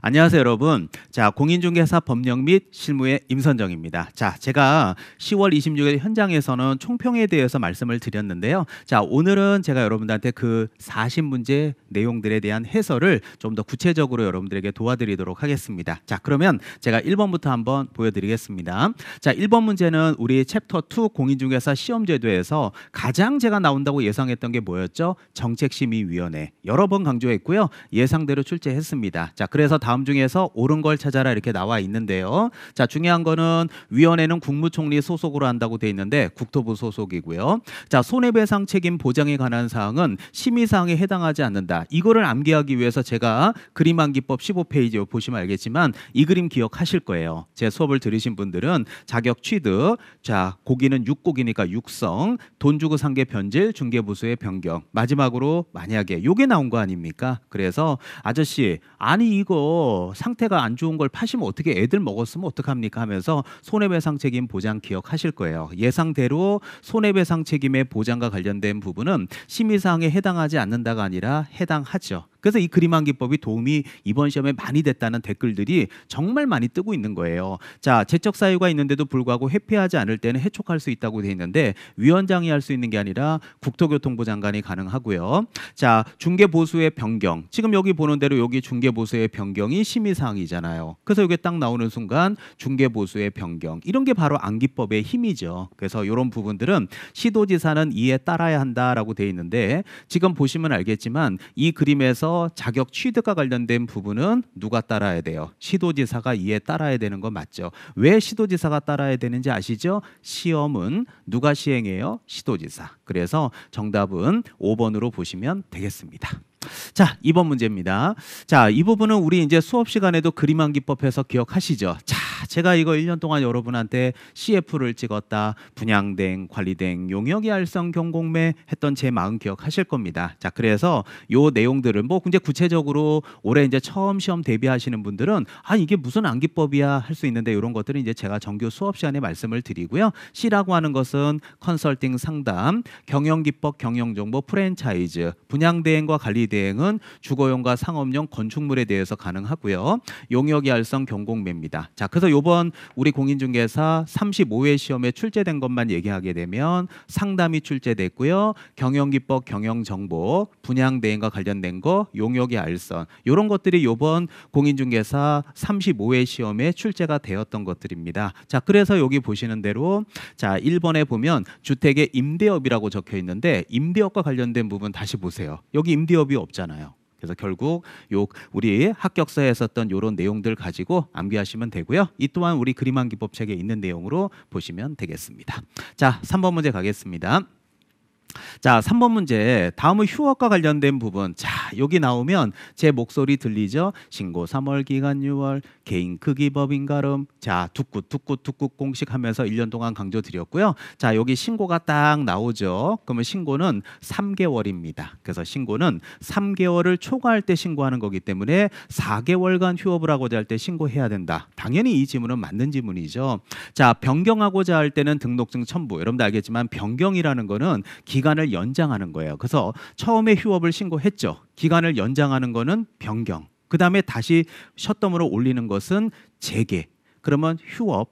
안녕하세요, 여러분. 자, 공인중개사 법령 및 실무의 임선정입니다. 자, 제가 10월 26일 현장에서는 총평에 대해서 말씀을 드렸는데요. 자, 오늘은 제가 여러분들한테 그 40문제 내용들에 대한 해설을 좀 더 구체적으로 여러분들에게 도와드리도록 하겠습니다. 자, 그러면 제가 1번부터 한번 보여드리겠습니다. 자, 1번 문제는 우리 챕터 2 공인중개사 시험제도에서 가장 제가 나온다고 예상했던 게 뭐였죠? 정책심의위원회. 여러 번 강조했고요. 예상대로 출제했습니다. 자, 그래서 다음 중에서 옳은 걸 찾아라 이렇게 나와 있는데요. 자, 중요한 거는 위원회는 국무총리 소속으로 한다고 돼 있는데 국토부 소속이고요. 자, 손해배상 책임 보장에 관한 사항은 심의사항에 해당하지 않는다. 이거를 암기하기 위해서 제가 그림암기법 15페이지 보시면 알겠지만 이 그림 기억하실 거예요. 제 수업을 들으신 분들은 자격 취득, 자, 고기는 육고기니까 육성, 돈 주고 산 게 변질, 중개보수의 변경, 마지막으로 만약에 요게 나온 거 아닙니까? 그래서 아저씨, 아니 이거 상태가 안 좋은 걸 파시면 어떻게 애들 먹었으면 어떡합니까 하면서 손해배상 책임 보장 기억하실 거예요. 예상대로 손해배상 책임의 보장과 관련된 부분은 심의사항에 해당하지 않는다가 아니라 해당하죠. 그래서 이 그림암기법이 도움이 이번 시험에 많이 됐다는 댓글들이 정말 많이 뜨고 있는 거예요. 자, 재적 사유가 있는데도 불구하고 회피하지 않을 때는 해촉할 수 있다고 돼 있는데 위원장이 할 수 있는 게 아니라 국토교통부 장관이 가능하고요. 자, 중개보수의 변경. 지금 여기 보는 대로 여기 중개보수의 변경이 심의사항이잖아요. 그래서 이게 딱 나오는 순간 중개보수의 변경. 이런 게 바로 암기법의 힘이죠. 그래서 이런 부분들은 시도지사는 이에 따라야 한다라고 돼 있는데 지금 보시면 알겠지만 이 그림에서 자격 취득과 관련된 부분은 누가 따라야 돼요? 시도지사가 이에 따라야 되는 거 맞죠? 왜 시도지사가 따라야 되는지 아시죠? 시험은 누가 시행해요? 시도지사. 그래서 정답은 5번으로 보시면 되겠습니다. 자, 2번 문제입니다. 자, 이 부분은 우리 이제 수업 시간에도 그림암기법에서 기억하시죠? 자, 제가 이거 1년 동안 여러분한테 CF를 찍었다, 분양대행, 관리대행, 용역이 알선 경공매 했던 제 마음 기억하실 겁니다. 자, 그래서 요 내용들을 뭐 이제 구체적으로 올해 이제 처음 시험 대비하시는 분들은 아, 이게 무슨 암기법이야 할 수 있는데 이런 것들은 이제 제가 정규 수업 시간에 말씀을 드리고요. C라고 하는 것은 컨설팅 상담, 경영기법, 경영정보, 프랜차이즈, 분양대행과 관리대행은 주거용과 상업용 건축물에 대해서 가능하고요. 용역이 알선 경공매입니다. 자, 그래서 요번 우리 공인중개사 35회 시험에 출제된 것만 얘기하게 되면 상담이 출제됐고요. 경영기법, 경영정보, 분양대행과 관련된 거, 용역이 알선 이런 것들이 요번 공인중개사 35회 시험에 출제가 되었던 것들입니다. 자, 그래서 여기 보시는 대로 자, 1번에 보면 주택의 임대업이라고 적혀 있는데 임대업과 관련된 부분 다시 보세요. 여기 임대업이 없잖아요. 그래서 결국 요 우리 합격서에 썼던 이런 내용들 가지고 암기하시면 되고요. 이 또한 우리 그림암기법 책에 있는 내용으로 보시면 되겠습니다. 자, 3번 문제 가겠습니다. 자, 3번 문제. 다음은 휴업과 관련된 부분. 자, 여기 나오면 제 목소리 들리죠? 신고 3월, 기간 6월, 개인 크기 법인 가름. 자, 툭굿 공식 하면서 1년 동안 강조 드렸고요. 자, 여기 신고가 딱 나오죠. 그러면 신고는 3개월입니다. 그래서 신고는 3개월을 초과할 때 신고하는 거기 때문에 4개월간 휴업을 하고자 할 때 신고해야 된다. 당연히 이 지문은 맞는 지문이죠. 자, 변경하고자 할 때는 등록증 첨부. 여러분들 알겠지만 변경이라는 거는 기간을 연장하는 거예요. 그래서 처음에 휴업을 신고했죠. 기간을 연장하는 거는 변경. 그 다음에 다시 셧다운으로 올리는 것은 재개. 그러면 휴업,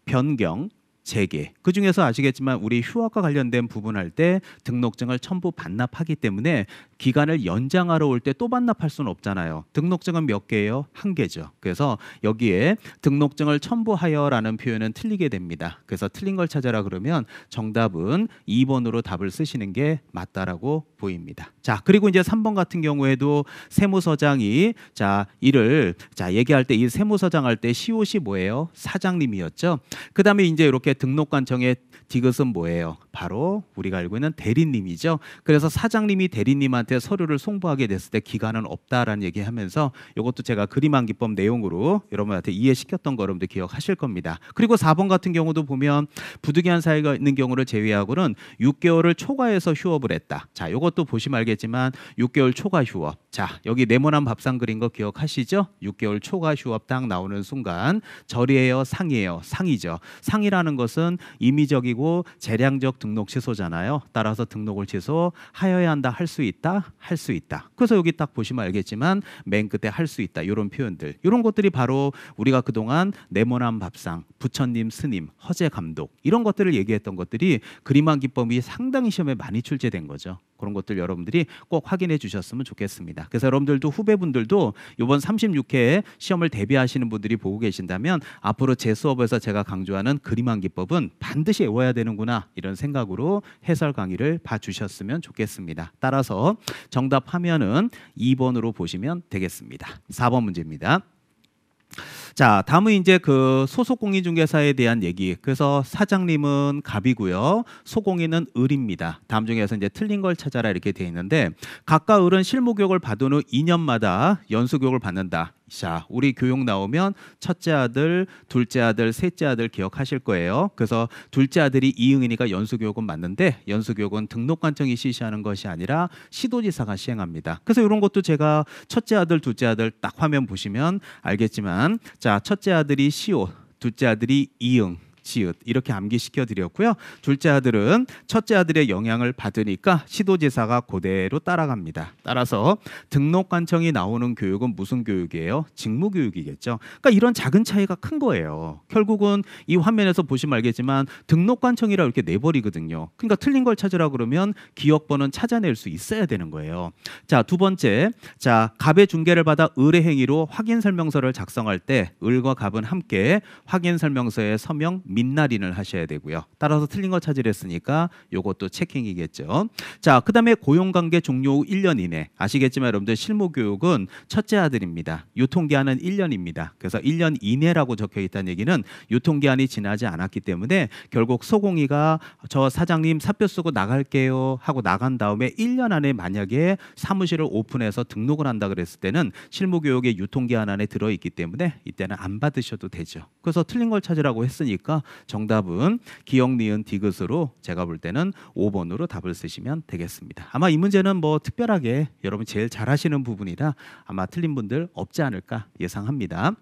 변경, 재개. 그 중에서 아시겠지만 우리 휴업과 관련된 부분 할 때 등록증을 첨부 반납하기 때문에 기간을 연장하러 올 때 또 반납할 수는 없잖아요. 등록증은 몇 개예요? 한 개죠. 그래서 여기에 등록증을 첨부하여라는 표현은 틀리게 됩니다. 그래서 틀린 걸 찾아라 그러면 정답은 2번으로 답을 쓰시는 게 맞다라고 보입니다. 자, 그리고 이제 3번 같은 경우에도 세무서장이 자, 이를 자, 얘기할 때 이 세무서장 할 때 시옷이 뭐예요? 사장님이었죠. 그다음에 이제 이렇게 등록관청의 디귿은 뭐예요? 바로 우리가 알고 있는 대리님이죠. 그래서 사장님이 대리님한테 서류를 송부하게 됐을 때 기간은 없다라는 얘기하면서 이것도 제가 그림암기법 내용으로 여러분한테 이해시켰던 거 여러분들 기억하실 겁니다. 그리고 4번 같은 경우도 보면 부득이한 사유가 있는 경우를 제외하고는 6개월을 초과해서 휴업을 했다. 자, 이것도 보시면 알겠지만 6개월 초과 휴업. 자, 여기 네모난 밥상 그린 거 기억하시죠? 6개월 초과 휴업 딱 나오는 순간 절이에요, 상이에요? 상이죠. 상이라는 것은 임의적이고 그리고 재량적 등록 취소잖아요. 따라서 등록을 취소하여야 한다, 할 수 있다, 할 수 있다. 그래서 여기 딱 보시면 알겠지만 맨 끝에 할 수 있다 이런 표현들, 이런 것들이 바로 우리가 그동안 네모난 밥상, 부처님, 스님, 허재 감독 이런 것들을 얘기했던 것들이 그림한 기법이 상당히 시험에 많이 출제된 거죠. 그런 것들 여러분들이 꼭 확인해 주셨으면 좋겠습니다. 그래서 여러분들도 후배분들도 이번 36회 시험을 대비하시는 분들이 보고 계신다면 앞으로 제 수업에서 제가 강조하는 그림한 기법은 반드시 외워야 되는구나 이런 생각으로 해설 강의를 봐주셨으면 좋겠습니다. 따라서 정답 화면은 2번으로 보시면 되겠습니다. 4번 문제입니다. 자, 다음은 이제 그 소속 공인중개사에 대한 얘기. 그래서 사장님은 갑이고요, 소공인은 을입니다. 다음 중에서 이제 틀린 걸 찾아라 이렇게 돼 있는데, 각각 을은 실무 교육을 받은 후 2년마다 연수 교육을 받는다. 자, 우리 교육 나오면 첫째 아들, 둘째 아들, 셋째 아들 기억하실 거예요. 그래서 둘째 아들이 이응이니까 연수교육은 맞는데, 연수교육은 등록관청이 실시하는 것이 아니라 시도지사가 시행합니다. 그래서 이런 것도 제가 첫째 아들, 둘째 아들 딱 화면 보시면 알겠지만, 자, 첫째 아들이 시옷, 둘째 아들이 이응, 지읒 이렇게 암기시켜 드렸고요. 둘째 아들은 첫째 아들의 영향을 받으니까 시도지사가 그대로 따라갑니다. 따라서 등록관청이 나오는 교육은 무슨 교육이에요? 직무교육이겠죠. 그러니까 이런 작은 차이가 큰 거예요. 결국은 이 화면에서 보시면 알겠지만 등록관청이라 이렇게 내버리거든요. 그러니까 틀린 걸 찾으라 그러면 기억번호는 찾아낼 수 있어야 되는 거예요. 자, 두 번째, 자, 갑의 중개를 받아 을의 행위로 확인설명서를 작성할 때 을과 갑은 함께 확인설명서에 서명 민날인을 하셔야 되고요. 따라서 틀린 거 찾으랬으니까 요것도 체킹이겠죠. 자, 그 다음에 고용관계 종료 후 1년 이내. 아시겠지만 여러분들 실무교육은 첫째 아들입니다. 유통기한은 1년입니다. 그래서 1년 이내라고 적혀 있다는 얘기는 유통기한이 지나지 않았기 때문에 결국 소공이가 저 사장님 사표 쓰고 나갈게요 하고 나간 다음에 1년 안에 만약에 사무실을 오픈해서 등록을 한다 그랬을 때는 실무교육의 유통기한 안에 들어있기 때문에 이때는 안 받으셔도 되죠. 그래서 틀린 걸 찾으라고 했으니까 정답은 기억, 니은, 디귿으로 제가 볼 때는 5번으로 답을 쓰시면 되겠습니다. 아마 이 문제는 뭐 특별하게 여러분 제일 잘하시는 부분이라 아마 틀린 분들 없지 않을까 예상합니다.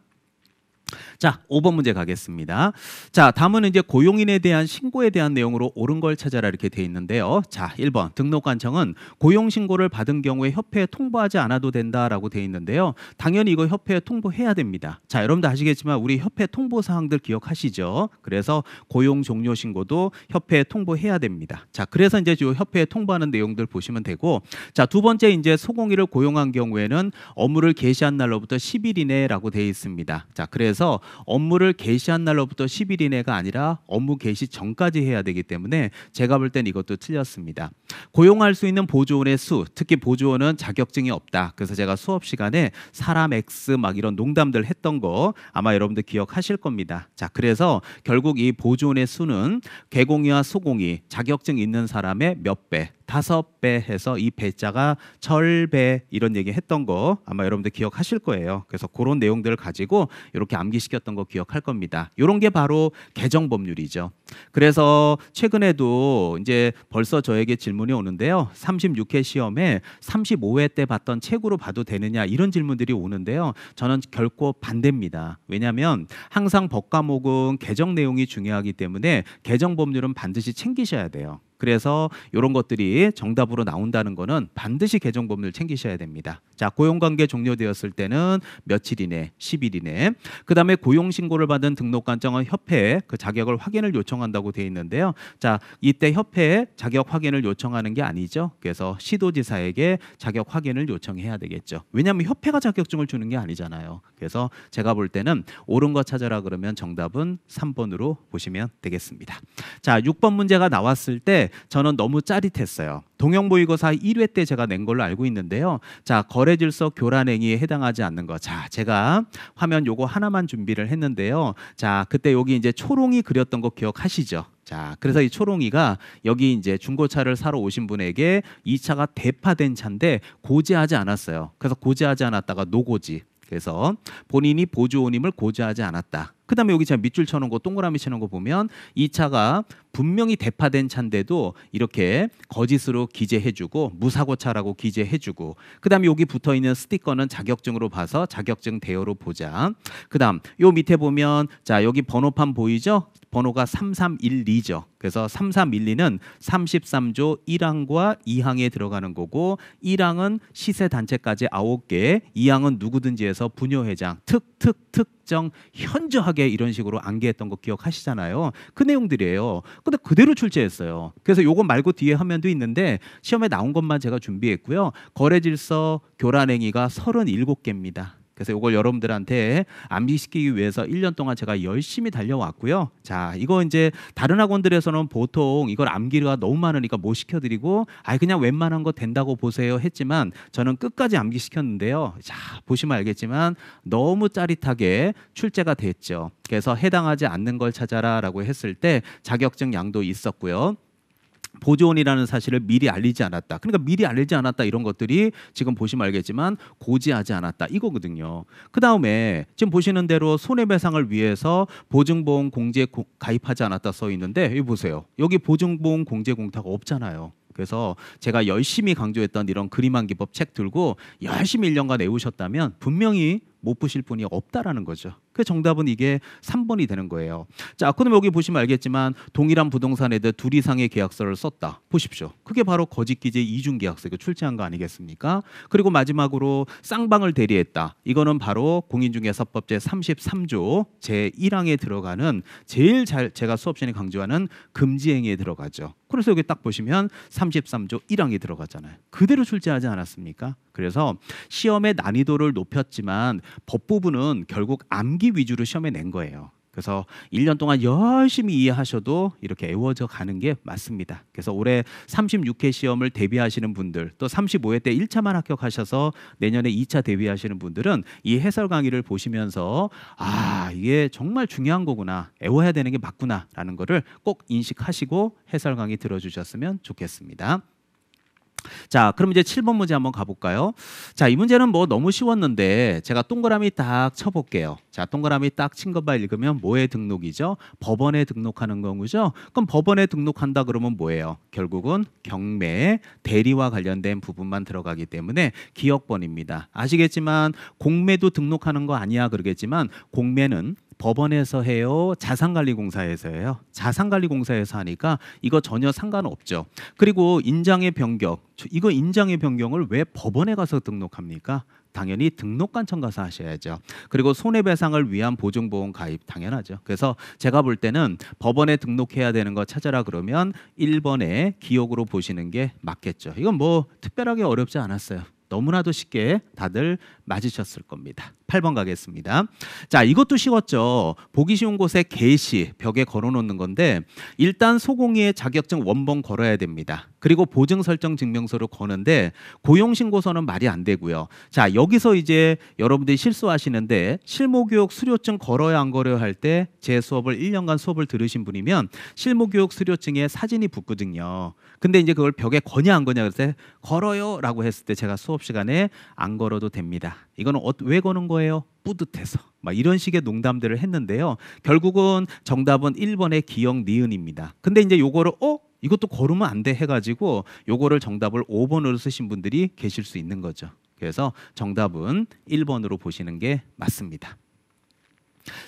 자, 5번 문제 가겠습니다. 자, 다음은 이제 고용인에 대한 신고에 대한 내용으로 옳은 걸 찾아라 이렇게 돼 있는데요. 자, 1번 등록관청은 고용 신고를 받은 경우에 협회에 통보하지 않아도 된다라고 돼 있는데요. 당연히 이거 협회에 통보해야 됩니다. 자, 여러분도 아시겠지만 우리 협회 통보 사항들 기억하시죠? 그래서 고용 종료 신고도 협회에 통보해야 됩니다. 자, 그래서 이제 이 협회에 통보하는 내용들 보시면 되고, 자, 두 번째 이제 소공인을 고용한 경우에는 업무를 개시한 날로부터 10일 이내라고 돼 있습니다. 자, 그래서 업무를 개시한 날로부터 10일 이내가 아니라 업무 개시 전까지 해야 되기 때문에 제가 볼 땐 이것도 틀렸습니다. 고용할 수 있는 보조원의 수, 특히 보조원은 자격증이 없다. 그래서 제가 수업 시간에 사람 X 막 이런 농담들 했던 거 아마 여러분들 기억하실 겁니다. 자, 그래서 결국 이 보조원의 수는 개공이와 소공이 자격증 있는 사람의 몇 배, 5배 해서 이 배자가 절배 이런 얘기 했던 거 아마 여러분들 기억하실 거예요. 그래서 그런 내용들을 가지고 이렇게 암기시켰던 거 기억할 겁니다. 이런 게 바로 개정법률이죠. 그래서 최근에도 이제 벌써 저에게 질문이 오는데요. 36회 시험에 35회 때 봤던 책으로 봐도 되느냐 이런 질문들이 오는데요. 저는 결코 반대입니다. 왜냐하면 항상 법 과목은 개정 내용이 중요하기 때문에 개정법률은 반드시 챙기셔야 돼요. 그래서 이런 것들이 정답으로 나온다는 거는 반드시 개정법률 챙기셔야 됩니다. 자, 고용관계 종료되었을 때는 며칠 이내, 10일 이내. 그 다음에 고용신고를 받은 등록관청은 협회에 그 자격을 확인을 요청한다고 되어 있는데요. 자, 이때 협회에 자격 확인을 요청하는 게 아니죠. 그래서 시도지사에게 자격 확인을 요청해야 되겠죠. 왜냐하면 협회가 자격증을 주는 게 아니잖아요. 그래서 제가 볼 때는 옳은 거 찾아라 그러면 정답은 3번으로 보시면 되겠습니다. 자, 6번 문제가 나왔을 때 저는 너무 짜릿했어요. 동형모의고사 1회 때 제가 낸 걸로 알고 있는데요. 자, 거래질서 교란행위에 해당하지 않는 거. 자, 제가 화면 요거 하나만 준비를 했는데요. 자, 그때 여기 이제 초롱이 그렸던 거 기억하시죠? 자, 그래서 이 초롱이가 여기 이제 중고차를 사러 오신 분에게 이 차가 대파된 차인데 고지하지 않았어요. 그래서 고지하지 않았다가 노고지. 그래서 본인이 보조원임을 고지하지 않았다. 그 다음에 여기 제가 밑줄 쳐놓은 거 동그라미 치는 거 보면 이 차가 분명히 대파된 차인데도 이렇게 거짓으로 기재해주고 무사고차라고 기재해주고, 그 다음에 여기 붙어있는 스티커는 자격증으로 봐서 자격증 대여로 보자. 그 다음 요 밑에 보면 자, 여기 번호판 보이죠? 번호가 3312죠. 그래서 3, 4 밀리는 33조 1항과 2항에 들어가는 거고 1항은 시세단체까지 9개, 2항은 누구든지 해서 부녀회장, 특정 현저하게 이런 식으로 안개했던 거 기억하시잖아요. 그 내용들이에요. 근데 그대로 출제했어요. 그래서 요거 말고 뒤에 화면도 있는데 시험에 나온 것만 제가 준비했고요. 거래질서 교란행위가 37개입니다. 그래서 이걸 여러분들한테 암기시키기 위해서 1년 동안 제가 열심히 달려왔고요. 자, 이거 이제 다른 학원들에서는 보통 이걸 암기가 너무 많으니까 못 시켜드리고 그냥 웬만한 거 된다고 보세요 했지만 저는 끝까지 암기시켰는데요. 자, 보시면 알겠지만 너무 짜릿하게 출제가 됐죠. 그래서 해당하지 않는 걸 찾아라라고 했을 때 자격증 양도 있었고요. 보조원이라는 사실을 미리 알리지 않았다. 그러니까 미리 알리지 않았다 이런 것들이 지금 보시면 알겠지만 고지하지 않았다 이거거든요. 그 다음에 지금 보시는 대로 손해배상을 위해서 보증보험 공제 가입하지 않았다 써 있는데 여기 보세요. 여기 보증보험 공제 공탁 없잖아요. 그래서 제가 열심히 강조했던 이런 그림한기법 책 들고 열심히 1년간 외우셨다면 분명히 못 푸실 분이 없다라는 거죠. 그 정답은 이게 3번이 되는 거예요. 자, 그럼 여기 보시면 알겠지만 동일한 부동산에도 둘 이상의 계약서를 썼다. 보십시오. 그게 바로 거짓기재 이중계약서 이거 출제한 거 아니겠습니까? 그리고 마지막으로 쌍방을 대리했다. 이거는 바로 공인중개사법 제33조 제1항에 들어가는 제일 제가 수업 시간에 강조하는 금지행위에 들어가죠. 그래서 여기 딱 보시면 33조 1항에 들어가잖아요. 그대로 출제하지 않았습니까? 그래서 시험의 난이도를 높였지만 법 부분은 결국 암기 위주로 시험에 낸 거예요. 그래서 1년 동안 열심히 이해하셔도 이렇게 애워져 가는 게 맞습니다. 그래서 올해 36회 시험을 대비하시는 분들 또 35회 때 1차만 합격하셔서 내년에 2차 대비하시는 분들은 이 해설 강의를 보시면서 이게 정말 중요한 거구나. 애워야 되는 게 맞구나 라는 거를 꼭 인식하시고 해설 강의 들어주셨으면 좋겠습니다. 자, 그럼 이제 7번 문제 한번 가볼까요? 자, 이 문제는 뭐 너무 쉬웠는데 제가 동그라미 딱 쳐볼게요. 자, 동그라미 딱 친 것만 읽으면 뭐에 등록이죠? 법원에 등록하는 거죠. 그럼 법원에 등록한다 그러면 뭐예요? 결국은 경매, 대리와 관련된 부분만 들어가기 때문에 기억번입니다. 아시겠지만 공매도 등록하는 거 아니야 그러겠지만 공매는 법원에서 해요? 자산관리공사에서 해요? 자산관리공사에서 하니까 이거 전혀 상관없죠. 그리고 인장의 변경, 이거 인장의 변경을 왜 법원에 가서 등록합니까? 당연히 등록관청 가서 하셔야죠. 그리고 손해배상을 위한 보증보험 가입 당연하죠. 그래서 제가 볼 때는 법원에 등록해야 되는 거 찾아라 그러면 1번에 기억으로 보시는 게 맞겠죠. 이건 뭐 특별하게 어렵지 않았어요. 너무나도 쉽게 다들 맞으셨을 겁니다. 8번 가겠습니다. 자, 이것도 쉬웠죠. 보기 쉬운 곳에 게시, 벽에 걸어놓는 건데 일단 소공의의 자격증 원본 걸어야 됩니다. 그리고 보증 설정 증명서를 거는데 고용신고서는 말이 안 되고요. 자, 여기서 이제 여러분들이 실수하시는데 실무교육 수료증 걸어야 안 걸어야 할 때 제 수업을 1년간 수업을 들으신 분이면 실무교육 수료증에 사진이 붙거든요. 근데 이제 그걸 벽에 거냐 안 거냐 그랬을 때 걸어요 라고 했을 때 제가 수업 시간에 안 걸어도 됩니다. 이거는 왜 거는 거예요? 뿌듯해서 막 이런 식의 농담들을 했는데요. 결국은 정답은 1번의 기억 니은입니다. 근데 이제 요거를 이것도 걸으면 안 돼 해가지고 요거를 정답을 5번으로 쓰신 분들이 계실 수 있는 거죠. 그래서 정답은 1번으로 보시는 게 맞습니다.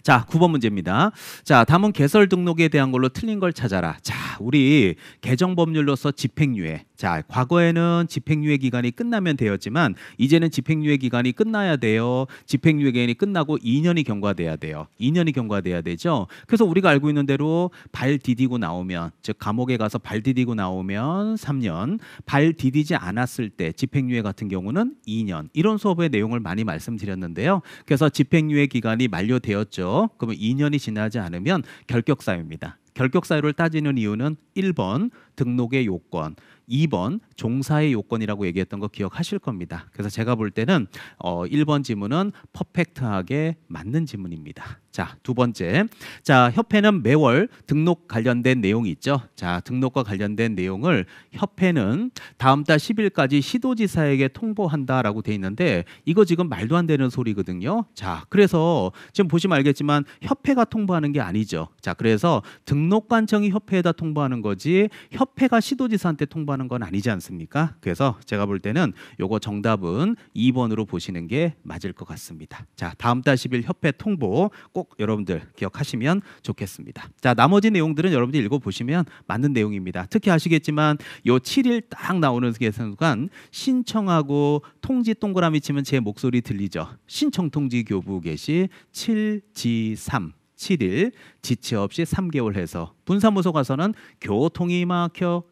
자, 9번 문제입니다. 자, 다음은 개설 등록에 대한 걸로 틀린 걸 찾아라. 자, 우리 개정법률로서 집행유예. 자, 과거에는 집행유예 기간이 끝나면 되었지만 이제는 집행유예 기간이 끝나야 돼요. 집행유예 기간이 끝나고 2년이 경과돼야 돼요. 2년이 경과돼야 되죠. 그래서 우리가 알고 있는 대로 발 디디고 나오면, 즉 감옥에 가서 발 디디고 나오면 3년, 발 디디지 않았을 때 집행유예 같은 경우는 2년. 이런 수업의 내용을 많이 말씀드렸는데요. 그래서 집행유예 기간이 만료되었죠. 그러면 2년이 지나지 않으면 결격사유입니다. 결격사유를 따지는 이유는 1번 등록의 요건, 2번 종사의 요건이라고 얘기했던 거 기억하실 겁니다. 그래서 제가 볼 때는 1번 지문은 퍼펙트하게 맞는 지문입니다. 자, 두 번째. 자, 협회는 매월 등록 관련된 내용이 있죠. 자, 등록과 관련된 내용을 협회는 다음 달 10일까지 시도지사에게 통보한다라고 돼 있는데 이거 지금 말도 안 되는 소리거든요. 자, 그래서 지금 보시면 알겠지만 협회가 통보하는 게 아니죠. 자, 그래서 등록관청이 협회에다 통보하는 거지 협회가 시도지사한테 통보하는 건 아니지 않습니까? 그래서 제가 볼 때는 요거 정답은 2번으로 보시는 게 맞을 것 같습니다. 자, 다음 달 10일 협회 통보 꼭 꼭 여러분들 기억하시면 좋겠습니다. 자, 나머지 내용들은 여러분들 읽어보시면 맞는 내용입니다. 특히 아시겠지만 요 7일 딱 나오는 순간 신청하고 통지 동그라미 치면 제 목소리 들리죠. 신청 통지 교부 개시 7지3 7일 지체 없이 3개월 해서 분사무소 가서는 교통이 막혀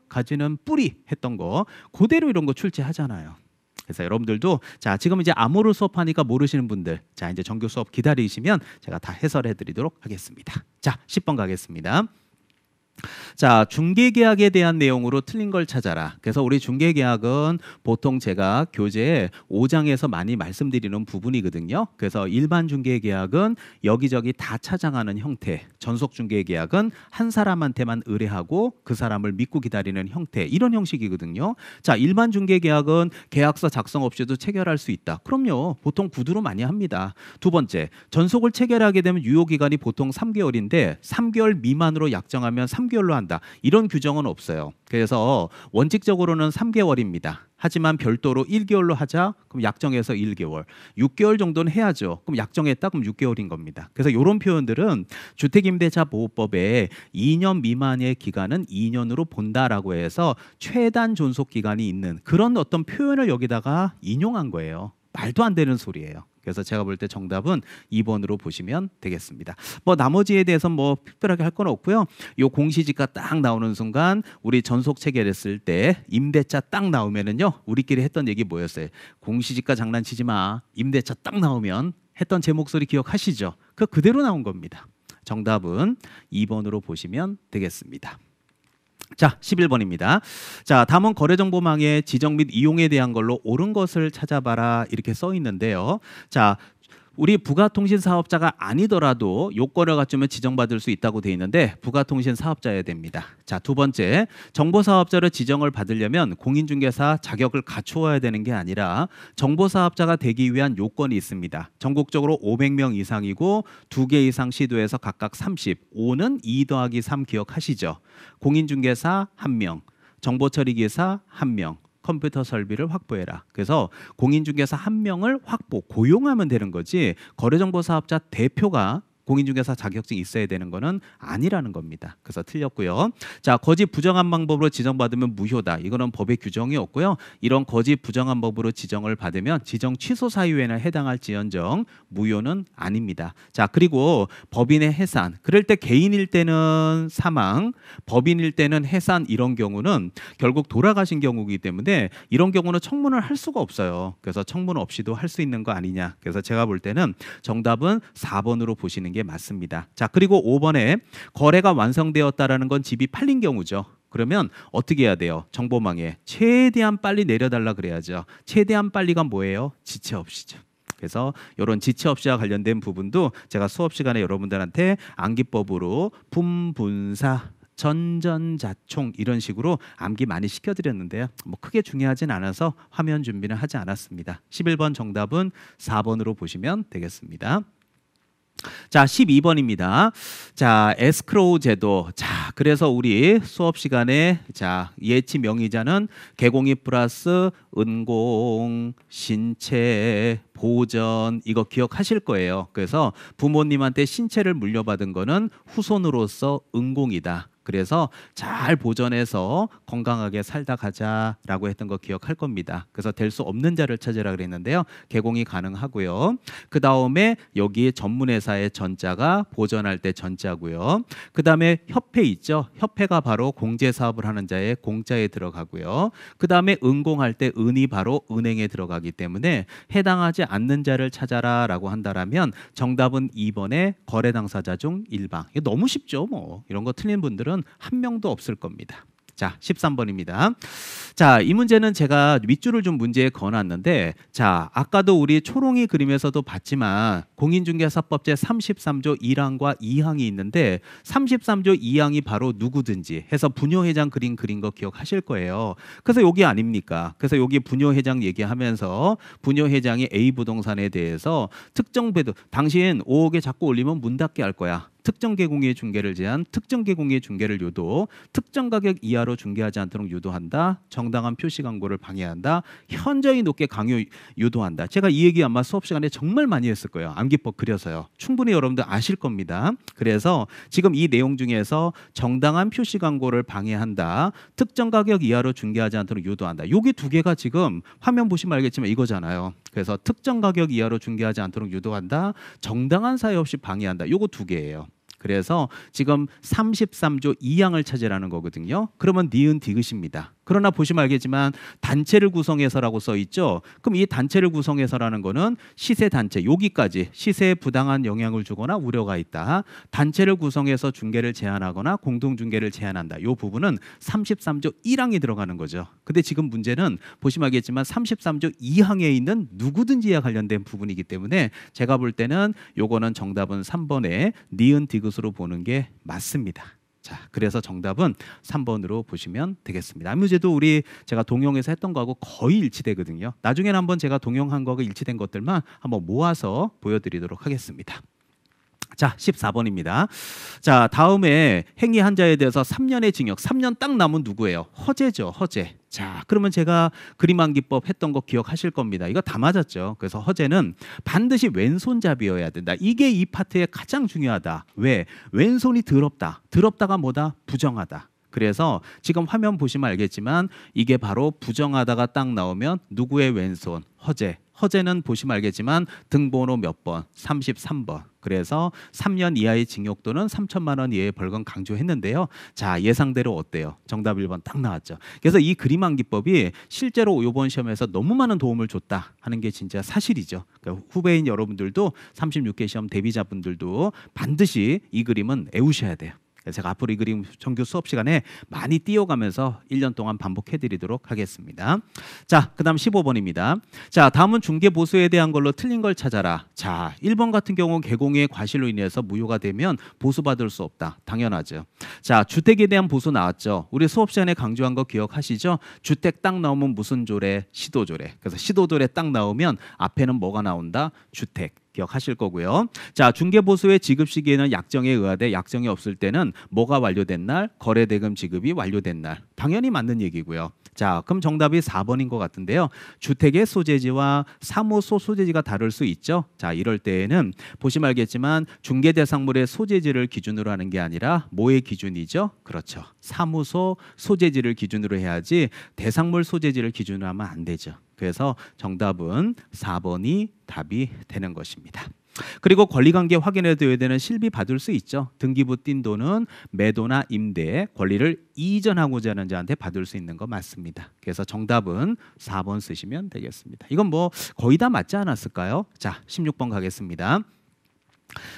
가지는 뿌리 했던 거 그대로 이런 거 출제하잖아요. 그래서 여러분들도 자, 지금 이제 암호를 수업하니까 모르시는 분들 자, 이제 정규 수업 기다리시면 제가 다 해설해 드리도록 하겠습니다. 자, 10번 가겠습니다. 자, 중개계약에 대한 내용으로 틀린 걸 찾아라. 그래서 우리 중개계약은 보통 제가 교재 5장에서 많이 말씀드리는 부분이거든요. 그래서 일반 중개계약은 여기저기 다 찾아가는 형태, 전속 중개계약은 한 사람한테만 의뢰하고 그 사람을 믿고 기다리는 형태, 이런 형식이거든요. 자, 일반 중개계약은 계약서 작성 없이도 체결할 수 있다. 그럼요. 보통 구두로 많이 합니다. 두 번째, 전속을 체결하게 되면 유효기간이 보통 3개월인데 3개월 미만으로 약정하면 3개월로 한다. 이런 규정은 없어요. 그래서 원칙적으로는 3개월입니다. 하지만 별도로 1개월로 하자. 그럼 약정해서 1개월. 6개월 정도는 해야죠. 그럼 약정했다. 그럼 6개월인 겁니다. 그래서 이런 표현들은 주택임대차보호법에 2년 미만의 기간은 2년으로 본다라고 해서 최단 존속 기간이 있는 그런 어떤 표현을 여기다가 인용한 거예요. 말도 안 되는 소리예요. 그래서 제가 볼 때 정답은 2번으로 보시면 되겠습니다. 뭐 나머지에 대해서 뭐 특별하게 할 건 없고요. 요 공시지가 딱 나오는 순간 우리 전속 체결했을 때 임대차 딱 나오면은요. 우리끼리 했던 얘기 뭐였어요? 공시지가 장난치지 마. 임대차 딱 나오면 했던 제 목소리 기억하시죠? 그 그대로 나온 겁니다. 정답은 2번으로 보시면 되겠습니다. 자, 11번입니다. 자, 다음은 거래정보망의 지정 및 이용에 대한 걸로 옳은 것을 찾아봐라 이렇게 써 있는데요. 자, 우리 부가통신 사업자가 아니더라도 요건을 갖추면 지정받을 수 있다고 돼 있는데 부가통신 사업자여야 됩니다. 자, 두 번째, 정보사업자로 지정을 받으려면 공인중개사 자격을 갖추어야 되는 게 아니라 정보사업자가 되기 위한 요건이 있습니다. 전국적으로 500명 이상이고 2개 이상 시도에서 각각 30, 5는 2 더하기 3 기억하시죠? 공인중개사 1명, 정보처리기사 1명, 컴퓨터 설비를 확보해라. 그래서 공인중개사 1명을 고용하면 되는 거지 거래정보사업자 대표가 공인중개사 자격증이 있어야 되는 거는 아니라는 겁니다. 그래서 틀렸고요. 자, 거짓 부정한 방법으로 지정받으면 무효다. 이거는 법에 규정이 없고요. 이런 거짓 부정한 법으로 지정을 받으면 지정 취소 사유에는 해당할지언정 무효는 아닙니다. 자, 그리고 법인의 해산. 그럴 때 개인일 때는 사망, 법인일 때는 해산 이런 경우는 결국 돌아가신 경우이기 때문에 이런 경우는 청문을 할 수가 없어요. 그래서 청문 없이도 할 수 있는 거 아니냐. 그래서 제가 볼 때는 정답은 4번으로 보시는 게 맞습니다. 자, 그리고 5번에 거래가 완성되었다라는 건 집이 팔린 경우죠. 그러면 어떻게 해야 돼요? 정보망에 최대한 빨리 내려달라 그래야죠. 최대한 빨리가 뭐예요? 지체 없이죠. 그래서 이런 지체 없이와 관련된 부분도 제가 수업 시간에 여러분들한테 암기법으로 분분사 전전자총 이런 식으로 암기 많이 시켜드렸는데요. 뭐 크게 중요하진 않아서 화면 준비는 하지 않았습니다. 11번 정답은 4번으로 보시면 되겠습니다. 자, 12번입니다. 자, 에스크로우 제도. 자, 그래서 우리 수업 시간에 자, 예치 명의자는 개공이 플러스 은공, 신체, 보전 이거 기억하실 거예요. 그래서 부모님한테 신체를 물려받은 거는 후손으로서 은공이다. 그래서 잘 보존해서 건강하게 살다 가자라고 했던 거 기억할 겁니다. 그래서 될 수 없는 자를 찾으라 그랬는데요. 개공이 가능하고요. 그 다음에 여기에 전문회사의 전자가 보존할 때 전자고요. 그 다음에 협회 있죠. 협회가 바로 공제사업을 하는 자의 공자에 들어가고요. 그 다음에 은공할 때 은이 바로 은행에 들어가기 때문에 해당하지 않는 자를 찾아라라고 한다라면 정답은 2번의 거래 당사자 중 일방. 이거 너무 쉽죠. 뭐 이런 거 틀린 분들은 한 명도 없을 겁니다. 자, 13번입니다. 자, 이 문제는 제가 밑줄을 좀 문제에 그어놨는데 자, 아까도 우리 초롱이 그림에서도 봤지만 공인중개사법 제33조 1항과 2항이 있는데 33조 2항이 바로 누구든지 해서 부녀회장 그린 거 기억하실 거예요. 그래서 여기 아닙니까? 그래서 여기 부녀회장 얘기하면서 부녀회장이 A 부동산에 대해서 특정 배도 당신 5억에 자꾸 올리면 문 닫게 할 거야. 특정 계공의 중개를 제한, 특정 계공의 중개를 유도, 특정 가격 이하로 중개하지 않도록 유도한다, 정당한 표시 광고를 방해한다, 현저히 높게 강요 유도한다. 제가 이 얘기 아마 수업 시간에 정말 많이 했을 거예요. 암기법 그려서요. 충분히 여러분들 아실 겁니다. 그래서 지금 이 내용 중에서 정당한 표시 광고를 방해한다, 특정 가격 이하로 중개하지 않도록 유도한다. 여기 두 개가 지금 화면 보시면 알겠지만 이거잖아요. 그래서 특정 가격 이하로 중개하지 않도록 유도한다, 정당한 사유 없이 방해한다. 요거 두 개예요. 그래서 지금 33조 2항을 찾으라는 거거든요. 그러면 니은 디귿입니다. 그러나 보시면 알겠지만 단체를 구성해서라고 써 있죠. 그럼 이 단체를 구성해서라는 거는 시세 단체, 여기까지 시세에 부당한 영향을 주거나 우려가 있다, 단체를 구성해서 중개를 제한하거나 공동 중개를 제한한다. 이 부분은 33조 1항이 들어가는 거죠. 근데 지금 문제는 보시면 알겠지만 33조 2항에 있는 누구든지와 관련된 부분이기 때문에 제가 볼 때는 요거는 정답은 3번에 니은 디귿으로 보는 게 맞습니다. 자, 그래서 정답은 3번으로 보시면 되겠습니다. 이 문제도 제가 동영에서 했던 거하고 거의 일치되거든요. 나중에는 한번 제가 동영한 거하고 일치된 것들만 한번 모아서 보여드리도록 하겠습니다. 자, 14번입니다. 자, 다음에 행위 한자에 대해서 3년의 징역, 3년 딱 남은 누구예요? 허재죠, 허재. 자, 그러면 제가 그림암기법 했던 거 기억하실 겁니다. 이거 다 맞았죠. 그래서 허재는 반드시 왼손잡이여야 된다. 이게 이 파트에 가장 중요하다. 왜? 왼손이 더럽다. 더럽다가 뭐다? 부정하다. 그래서 지금 화면 보시면 알겠지만 이게 바로 부정하다가 딱 나오면 누구의 왼손? 허재. 허재는 보시면 알겠지만 등번호 몇 번? 33번. 그래서 3년 이하의 징역 또는 3천만 원 이하의 벌금 강조했는데요. 자, 예상대로 어때요? 정답 1번 딱 나왔죠. 그래서 이 그림암기법이 실제로 이번 시험에서 너무 많은 도움을 줬다 하는 게 진짜 사실이죠. 그러니까 후배인 여러분들도 36개 시험 대비자분들도 반드시 이 그림은 외우셔야 돼요. 제가 앞으로 이 그림 정규 수업 시간에 많이 띄워가면서 1년 동안 반복해드리도록 하겠습니다. 자, 그 다음 15번입니다. 자, 다음은 중개보수에 대한 걸로 틀린 걸 찾아라. 자, 1번 같은 경우 개공의 과실로 인해서 무효가 되면 보수받을 수 없다. 당연하죠. 자, 주택에 대한 보수 나왔죠. 우리 수업 시간에 강조한 거 기억하시죠? 주택 딱 나오면 무슨 조례? 시도조례. 그래서 시도조례 딱 나오면 앞에는 뭐가 나온다? 주택. 기억하실 거고요. 자, 중개보수의 지급 시기에는 약정에 의하되 약정이 없을 때는 뭐가 완료된 날? 거래대금 지급이 완료된 날. 당연히 맞는 얘기고요. 자, 그럼 정답이 4번인 것 같은데요. 주택의 소재지와 사무소 소재지가 다를 수 있죠. 자, 이럴 때에는 보시면 알겠지만 중개대상물의 소재지를 기준으로 하는 게 아니라 뭐의 기준이죠? 그렇죠. 사무소 소재지를 기준으로 해야지 대상물 소재지를 기준으로 하면 안 되죠. 그래서 정답은 4번이 답이 되는 것입니다. 그리고 권리관계 확인해둬야 되는 실비 받을 수 있죠. 등기부 띈 돈은 매도나 임대, 권리를 이전하고자 하는 자한테 받을 수 있는 거 맞습니다. 그래서 정답은 4번 쓰시면 되겠습니다. 이건 뭐 거의 다 맞지 않았을까요? 자, 16번 가겠습니다.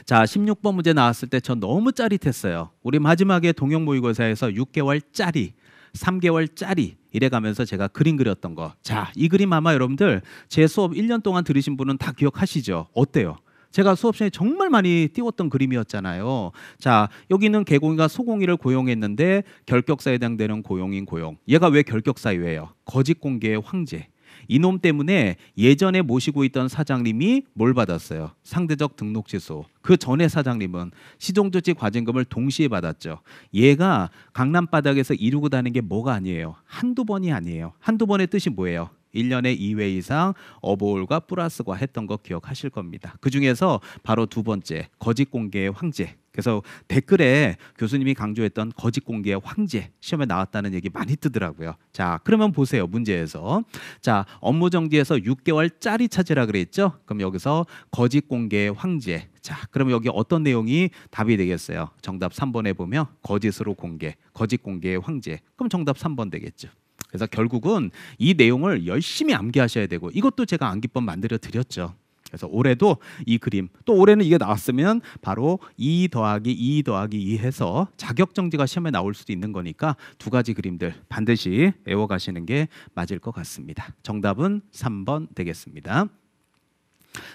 자, 16번 문제 나왔을 때 저 너무 짜릿했어요. 우리 마지막에 동영 모의고사에서 6개월짜리 3개월짜리 이래가면서 제가 그림 그렸던 거. 자, 이 그림 아마 여러분들 제 수업 1년 동안 들으신 분은 다 기억하시죠? 어때요? 제가 수업 시간에 정말 많이 띄웠던 그림이었잖아요. 자, 여기는 개공이가 소공이를 고용했는데 결격사에 해당되는 고용인 고용. 얘가 왜 결격사유예요? 거짓 공개의 황제. 이놈 때문에 예전에 모시고 있던 사장님이 뭘 받았어요? 상대적 등록 취소. 그 전에 사장님은 시종조치 과징금을 동시에 받았죠. 얘가 강남 바닥에서 이루고 다니는 게 뭐가 아니에요. 한두 번이 아니에요. 한두 번의 뜻이 뭐예요? 1년에 2회 이상 어보울과 플러스과 했던 거 기억하실 겁니다. 그중에서 바로 두 번째 거짓 공개의 황제. 그래서 댓글에 교수님이 강조했던 거짓 공개의 황제 시험에 나왔다는 얘기 많이 뜨더라고요. 자, 그러면 보세요. 문제에서 자, 업무 정지에서 6개월짜리 찾으라 그랬죠. 그럼 여기서 거짓 공개의 황제. 자, 그럼 여기 어떤 내용이 답이 되겠어요? 정답 3번에 보면 거짓으로 공개, 거짓 공개의 황제. 그럼 정답 3번 되겠죠. 그래서 결국은 이 내용을 열심히 암기하셔야 되고 이것도 제가 암기법 만들어 드렸죠. 그래서 올해도 이 그림, 또 올해는 이게 나왔으면 바로 2 더하기 2 더하기 2 해서 자격정지가 시험에 나올 수도 있는 거니까 두 가지 그림들 반드시 외워가시는 게 맞을 것 같습니다. 정답은 3번 되겠습니다.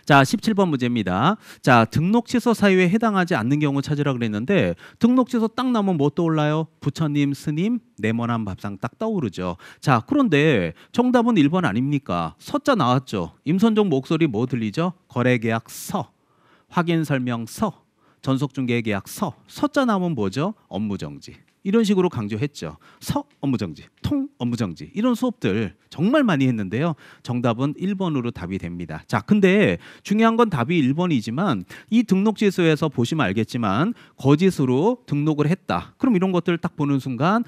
자, 17번 문제입니다. 자, 등록 취소 사유에 해당하지 않는 경우 찾으라 그랬는데 등록 취소 딱 나오면 뭐 떠올라요? 부처님, 스님, 네모난 밥상 딱 떠오르죠. 자, 그런데 정답은 1번 아닙니까? 서자 나왔죠. 임선종 목소리 뭐 들리죠? 거래계약서, 확인설명서. 전속중개계약 서자 나오면 뭐죠? 업무정지. 이런 식으로 강조했죠. 업무정지, 업무정지 이런 수업들 정말 많이 했는데요. 정답은 1번으로 답이 됩니다. 자, 근데 중요한 건 답이 1번이지만 이 등록지수에서 보시면 알겠지만 거짓으로 등록을 했다. 그럼 이런 것들을 딱 보는 순간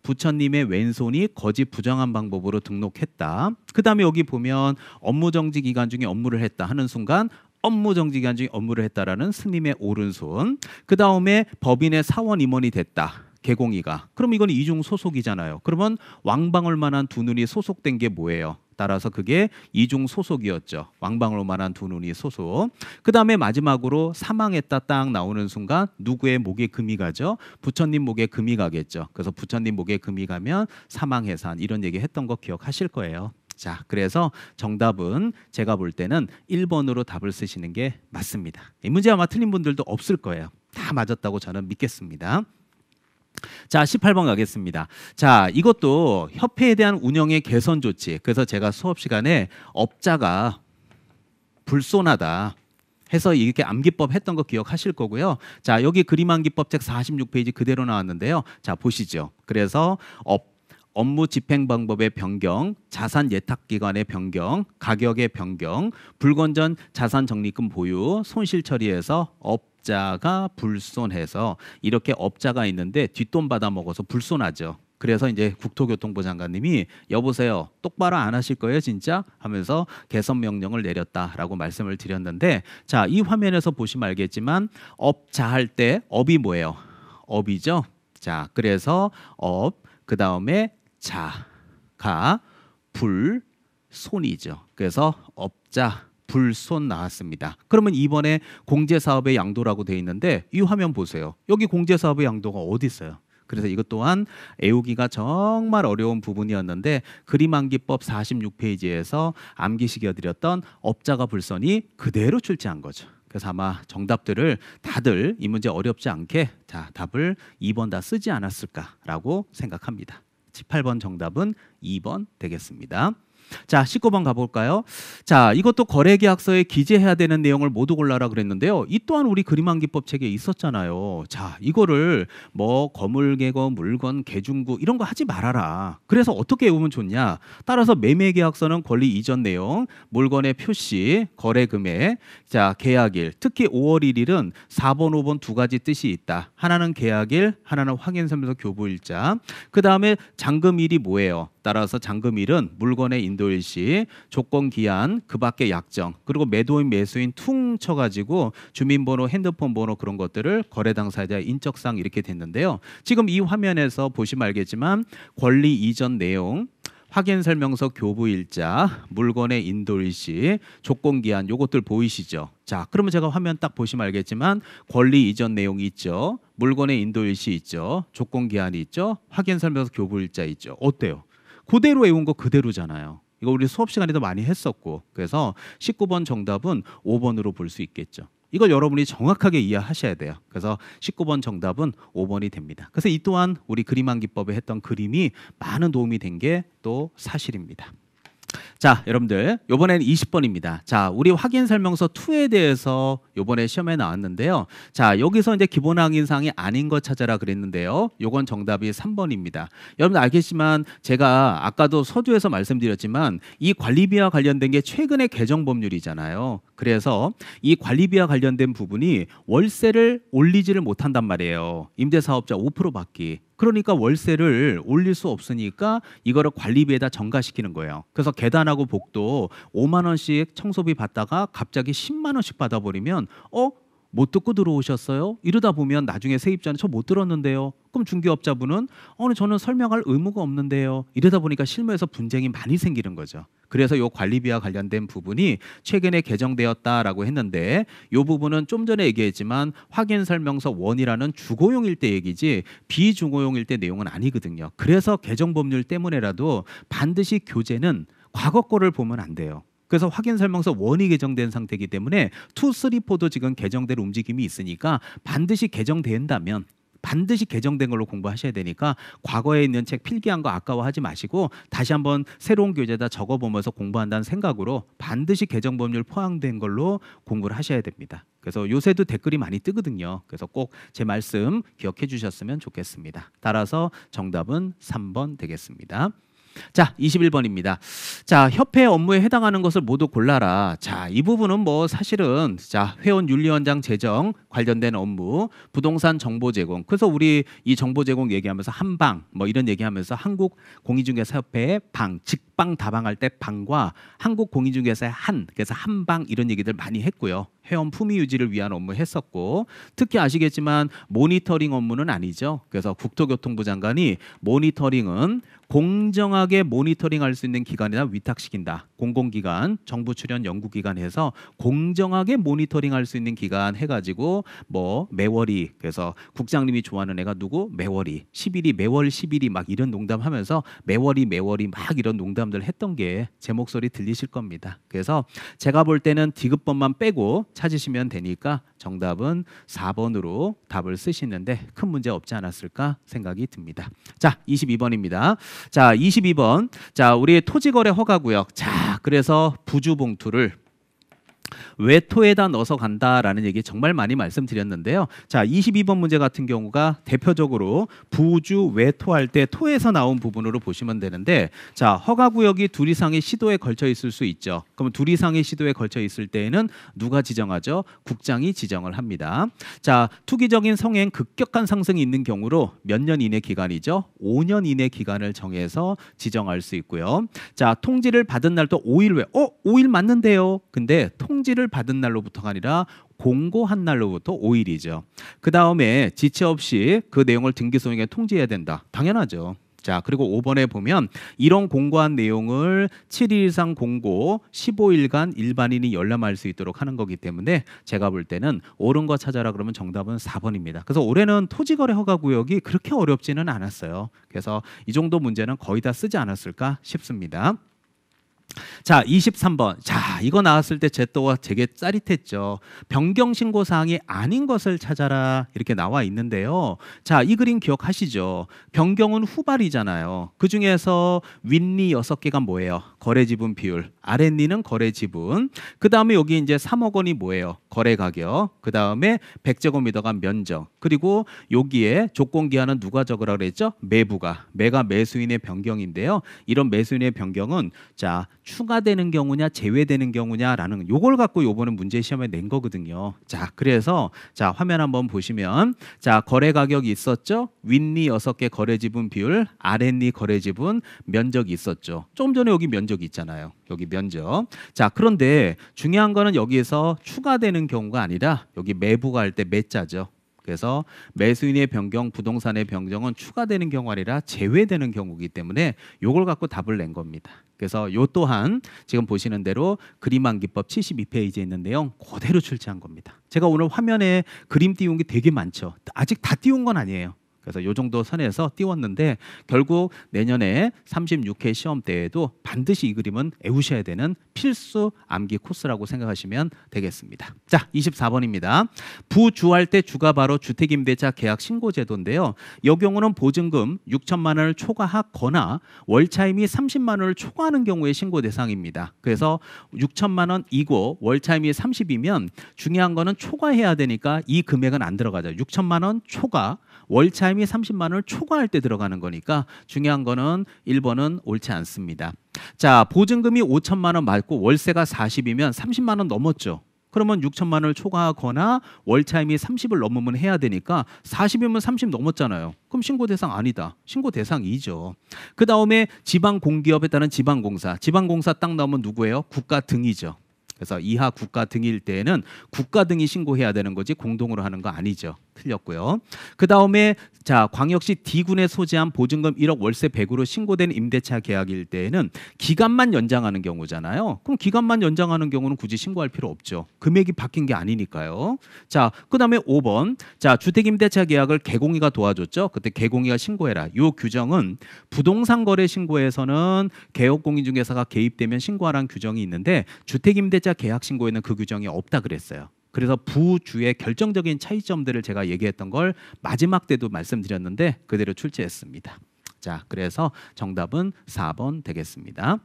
부처님의 왼손이 거짓 부정한 방법으로 등록했다. 그 다음에 여기 보면 업무정지 기간 중에 업무를 했다 하는 순간 업무정지 기간 중에 업무를 했다라는 스님의 오른손. 그 다음에 법인의 사원 임원이 됐다. 개공이가. 그럼 이건 이중 소속이잖아요. 그러면 왕방울만한 두 눈이 소속된 게 뭐예요? 따라서 그게 이중 소속이었죠. 왕방울만한 두 눈이 소속. 그 다음에 마지막으로 사망했다 딱 나오는 순간 누구의 목에 금이 가죠? 부처님 목에 금이 가겠죠. 그래서 부처님 목에 금이 가면 사망해산 이런 얘기 했던 거 기억하실 거예요. 자, 그래서 정답은 제가 볼 때는 1번으로 답을 쓰시는 게 맞습니다. 이 문제 아마 틀린 분들도 없을 거예요. 다 맞았다고 저는 믿겠습니다. 자, 18번 가겠습니다. 자, 이것도 협회에 대한 운영의 개선 조치. 그래서 제가 수업 시간에 업자가 불손하다 해서 이렇게 암기법 했던 거 기억하실 거고요. 자, 여기 그림암기법 책 46페이지 그대로 나왔는데요. 자, 보시죠. 그래서 업무 집행 방법의 변경, 자산 예탁 기간의 변경, 가격의 변경, 불건전 자산 적립금 보유, 손실 처리해서 업자가 불손해서 이렇게 업자가 있는데 뒷돈 받아 먹어서 불손하죠. 그래서 이제 국토교통부 장관님이 여보세요, 똑바로 안 하실 거예요 진짜? 하면서 개선 명령을 내렸다라고 말씀을 드렸는데, 자, 이 화면에서 보시면 알겠지만 업자 할 때 업이 뭐예요? 업이죠. 자, 그래서 그 다음에 자가 불손이죠. 그래서 업자 불손 나왔습니다. 그러면 이번에 공제사업의 양도라고 돼 있는데 이 화면 보세요. 여기 공제사업의 양도가 어디 있어요? 그래서 이것 또한 외우기가 정말 어려운 부분이었는데 그림암기법 46페이지에서 암기시켜드렸던 업자가 불손이 그대로 출제한 거죠. 그래서 아마 정답들을 다들 이 문제 어렵지 않게 자, 답을 2번 다 쓰지 않았을까라고 생각합니다. 18번 정답은 2번 되겠습니다. 자, 19번 가볼까요? 자, 이것도 거래계약서에 기재해야 되는 내용을 모두 골라라 그랬는데요. 이 또한 우리 그림암기법 책에 있었잖아요. 자, 이거를 뭐 거물개거, 물건, 개중구 이런 거 하지 말아라. 그래서 어떻게 외우면 좋냐? 따라서 매매계약서는 권리 이전 내용, 물건의 표시, 거래금액, 자, 계약일, 특히 5월 1일은 4번, 5번 두 가지 뜻이 있다. 하나는 계약일, 하나는 확인서면서 교부일자. 그 다음에 잔금일이 뭐예요? 따라서 잔금일은 물건의 인도일시, 조건기한, 그 밖의 약정, 그리고 매도인 매수인 퉁 쳐가지고 주민번호, 핸드폰 번호 그런 것들을 거래 당사자 인적사항 이렇게 됐는데요. 지금 이 화면에서 보시면 알겠지만 권리 이전 내용, 확인설명서 교부일자, 물건의 인도일시, 조건기한 요것들 보이시죠? 자, 그러면 제가 화면 딱 보시면 알겠지만 권리 이전 내용이 있죠. 물건의 인도일시 있죠. 조건기한이 있죠. 확인설명서 교부일자 있죠. 어때요? 그대로 외운 거 그대로잖아요. 이거 우리 수업 시간에도 많이 했었고, 그래서 19번 정답은 5번으로 볼 수 있겠죠. 이걸 여러분이 정확하게 이해하셔야 돼요. 그래서 19번 정답은 5번이 됩니다. 그래서 이 또한 우리 그림암기법에 했던 그림이 많은 도움이 된 게 또 사실입니다. 자, 여러분들 이번에는 20번입니다. 자, 우리 확인설명서 2에 대해서 이번에 시험에 나왔는데요. 자, 여기서 이제 기본 확인사항이 아닌 거 찾아라 그랬는데요. 요건 정답이 3번입니다. 여러분 알겠지만 제가 아까도 서두에서 말씀드렸지만 이 관리비와 관련된 게 최근에 개정 법률이잖아요. 그래서 이 관리비와 관련된 부분이 월세를 올리지를 못한단 말이에요. 임대사업자 5% 받기. 그러니까 월세를 올릴 수 없으니까 이거를 관리비에다 전가시키는 거예요. 그래서 계단하고 복도 5만 원씩 청소비 받다가 갑자기 10만 원씩 받아버리면 못 듣고 들어오셨어요? 이러다 보면 나중에 세입자는 저 못 들었는데요. 그럼 중개업자분은 저는 설명할 의무가 없는데요. 이러다 보니까 실무에서 분쟁이 많이 생기는 거죠. 그래서 이 관리비와 관련된 부분이 최근에 개정되었다라고 했는데 이 부분은 좀 전에 얘기했지만 확인설명서 1이라는 주거용일 때 얘기지 비주거용일 때 내용은 아니거든요. 그래서 개정 법률 때문에라도 반드시 교재는 과거 거를 보면 안 돼요. 그래서 확인설명서 1이 개정된 상태이기 때문에 2, 3, 4도 지금 개정될 움직임이 있으니까 반드시 개정된다면 반드시 개정된 걸로 공부하셔야 되니까 과거에 있는 책 필기한 거 아까워하지 마시고 다시 한번 새로운 교재에다 적어보면서 공부한다는 생각으로 반드시 개정 법률 포함된 걸로 공부를 하셔야 됩니다. 그래서 요새도 댓글이 많이 뜨거든요. 그래서 꼭 제 말씀 기억해 주셨으면 좋겠습니다. 따라서 정답은 3번 되겠습니다. 자, 21번입니다. 자, 협회 업무에 해당하는 것을 모두 골라라. 자, 이 부분은 뭐 사실은 자, 회원 윤리원장 제정 관련된 업무, 부동산 정보 제공. 그래서 우리 이 정보 제공 얘기하면서 한방 뭐 이런 얘기하면서 한국공인중개사협회의 방, 직방 다방할 때 방과 한국공인중개사의 한, 그래서 한방 이런 얘기들 많이 했고요. 회원 품위 유지를 위한 업무 했었고 특히 아시겠지만 모니터링 업무는 아니죠. 그래서 국토교통부 장관이 모니터링은 공정하게 모니터링할 수 있는 기관이나 위탁시킨다. 공공기관, 정부 출연 연구기관 해서 공정하게 모니터링할 수 있는 기관 해가지고 뭐 매월이 그래서 국장님이 좋아하는 애가 누구? 매월이 10일이 매월 10일이 막 이런 농담하면서 매월이 막 이런 농담들 했던 게 제 목소리 들리실 겁니다. 그래서 제가 볼 때는 디귿번만 빼고 찾으시면 되니까 정답은 4번으로 답을 쓰시는데 큰 문제 없지 않았을까 생각이 듭니다. 자, 22번입니다. 자, 22번. 자, 우리 토지거래 허가구역. 자, 그래서 부주봉투를 외토에다 넣어서 간다라는 얘기 정말 많이 말씀드렸는데요. 자, 22번 문제 같은 경우가 대표적으로 부주 외토할 때 토에서 나온 부분으로 보시면 되는데 자, 허가구역이 둘 이상의 시도에 걸쳐 있을 수 있죠. 그럼 둘 이상의 시도에 걸쳐 있을 때에는 누가 지정하죠? 국장이 지정을 합니다. 자, 투기적인 성행 급격한 상승이 있는 경우로 몇 년 이내 기간이죠? 5년 이내 기간을 정해서 지정할 수 있고요. 자, 통지를 받은 날도 5일 후에 5일 맞는데요. 근데 통지를 받은 날로부터가 아니라 공고한 날로부터 5일이죠. 그 다음에 지체 없이 그 내용을 등기소장에 통지해야 된다. 당연하죠. 자, 그리고 5번에 보면 이런 공고한 내용을 7일 이상 공고 15일간 일반인이 열람할 수 있도록 하는 거기 때문에 제가 볼 때는 옳은 거 찾아라 그러면 정답은 4번입니다. 그래서 올해는 토지거래 허가구역이 그렇게 어렵지는 않았어요. 그래서 이 정도 문제는 거의 다 쓰지 않았을까 싶습니다. 자, 23번. 자, 이거 나왔을 때 제 또한 되게 짜릿했죠. 변경 신고 사항이 아닌 것을 찾아라 이렇게 나와 있는데요. 자, 이 그림 기억하시죠? 변경은 후발이잖아요. 그 중에서 윗리 6개가 뭐예요? 거래 지분 비율. 아랫리는 거래 지분. 그 다음에 여기 이제 3억 원이 뭐예요? 거래 가격. 그 다음에 100제곱미터가 면적. 그리고 여기에 조건 기한은 누가 적으라 그랬죠? 매부가. 매가 매수인의 변경인데요. 이런 매수인의 변경은 자, 추가되는 경우냐 제외되는 경우냐라는 요걸 갖고 요번에 문제 시험에 낸 거거든요. 자, 그래서 자, 화면 한번 보시면 자, 거래 가격이 있었죠. 윗리 6개 거래 지분 비율, 아랫리 거래 지분 면적이 있었죠. 조금 전에 여기 면적이 있잖아요. 여기 면적. 자, 그런데 중요한 거는 여기에서 추가되는 경우가 아니라 여기 매부가 할 때 매자죠. 그래서 매수인의 변경, 부동산의 변경은 추가되는 경우 아니라 제외되는 경우이기 때문에 요걸 갖고 답을 낸 겁니다. 그래서 요 또한 지금 보시는 대로 그림암기법 72페이지에 있는 내용 그대로 출제한 겁니다. 제가 오늘 화면에 그림 띄운 게 되게 많죠. 아직 다 띄운 건 아니에요. 그래서 요 정도 선에서 띄웠는데 결국 내년에 36회 시험 때에도 반드시 이 그림은 외우셔야 되는 필수 암기 코스라고 생각하시면 되겠습니다. 자, 24번입니다. 부주할 때 주가 바로 주택임대차 계약 신고제도인데요. 이 경우는 보증금 6천만 원을 초과하거나 월차임이 30만 원을 초과하는 경우에 신고 대상입니다. 그래서 6천만 원이고 월차임이 30이면 중요한 거는 초과해야 되니까 이 금액은 안 들어가죠. 6천만 원 초과, 월차임이 30만 원을 초과할 때 들어가는 거니까 중요한 거는 1번은 옳지 않습니다. 자, 보증금이 5천만 원 맞고 월세가 40이면 30만 원 넘었죠. 그러면 6천만 원을 초과하거나 월차임이 30을 넘으면 해야 되니까 40이면 30 넘었잖아요. 그럼 신고 대상 아니다. 신고 대상이죠. 그 다음에 지방공기업에 따른 지방공사. 지방공사 딱 나오면 누구예요? 국가 등이죠. 그래서 이하 국가 등일 때에는 국가 등이 신고해야 되는 거지 공동으로 하는 거 아니죠. 틀렸고요. 그 다음에 자, 광역시 D군에 소재한 보증금 1억 월세 100으로 신고된 임대차 계약일 때에는 기간만 연장하는 경우잖아요. 그럼 기간만 연장하는 경우는 굳이 신고할 필요 없죠. 금액이 바뀐 게 아니니까요. 자, 그 다음에 5번. 자, 주택임대차 계약을 개공이가 도와줬죠. 그때 개공이가 신고해라. 이 규정은 부동산 거래 신고에서는 개업공인중개사가 개입되면 신고하라는 규정이 있는데 주택임대차 계약 신고에는 그 규정이 없다 그랬어요. 그래서 부주의 결정적인 차이점들을 제가 얘기했던 걸 마지막 때도 말씀드렸는데 그대로 출제했습니다. 자, 그래서 정답은 4번 되겠습니다.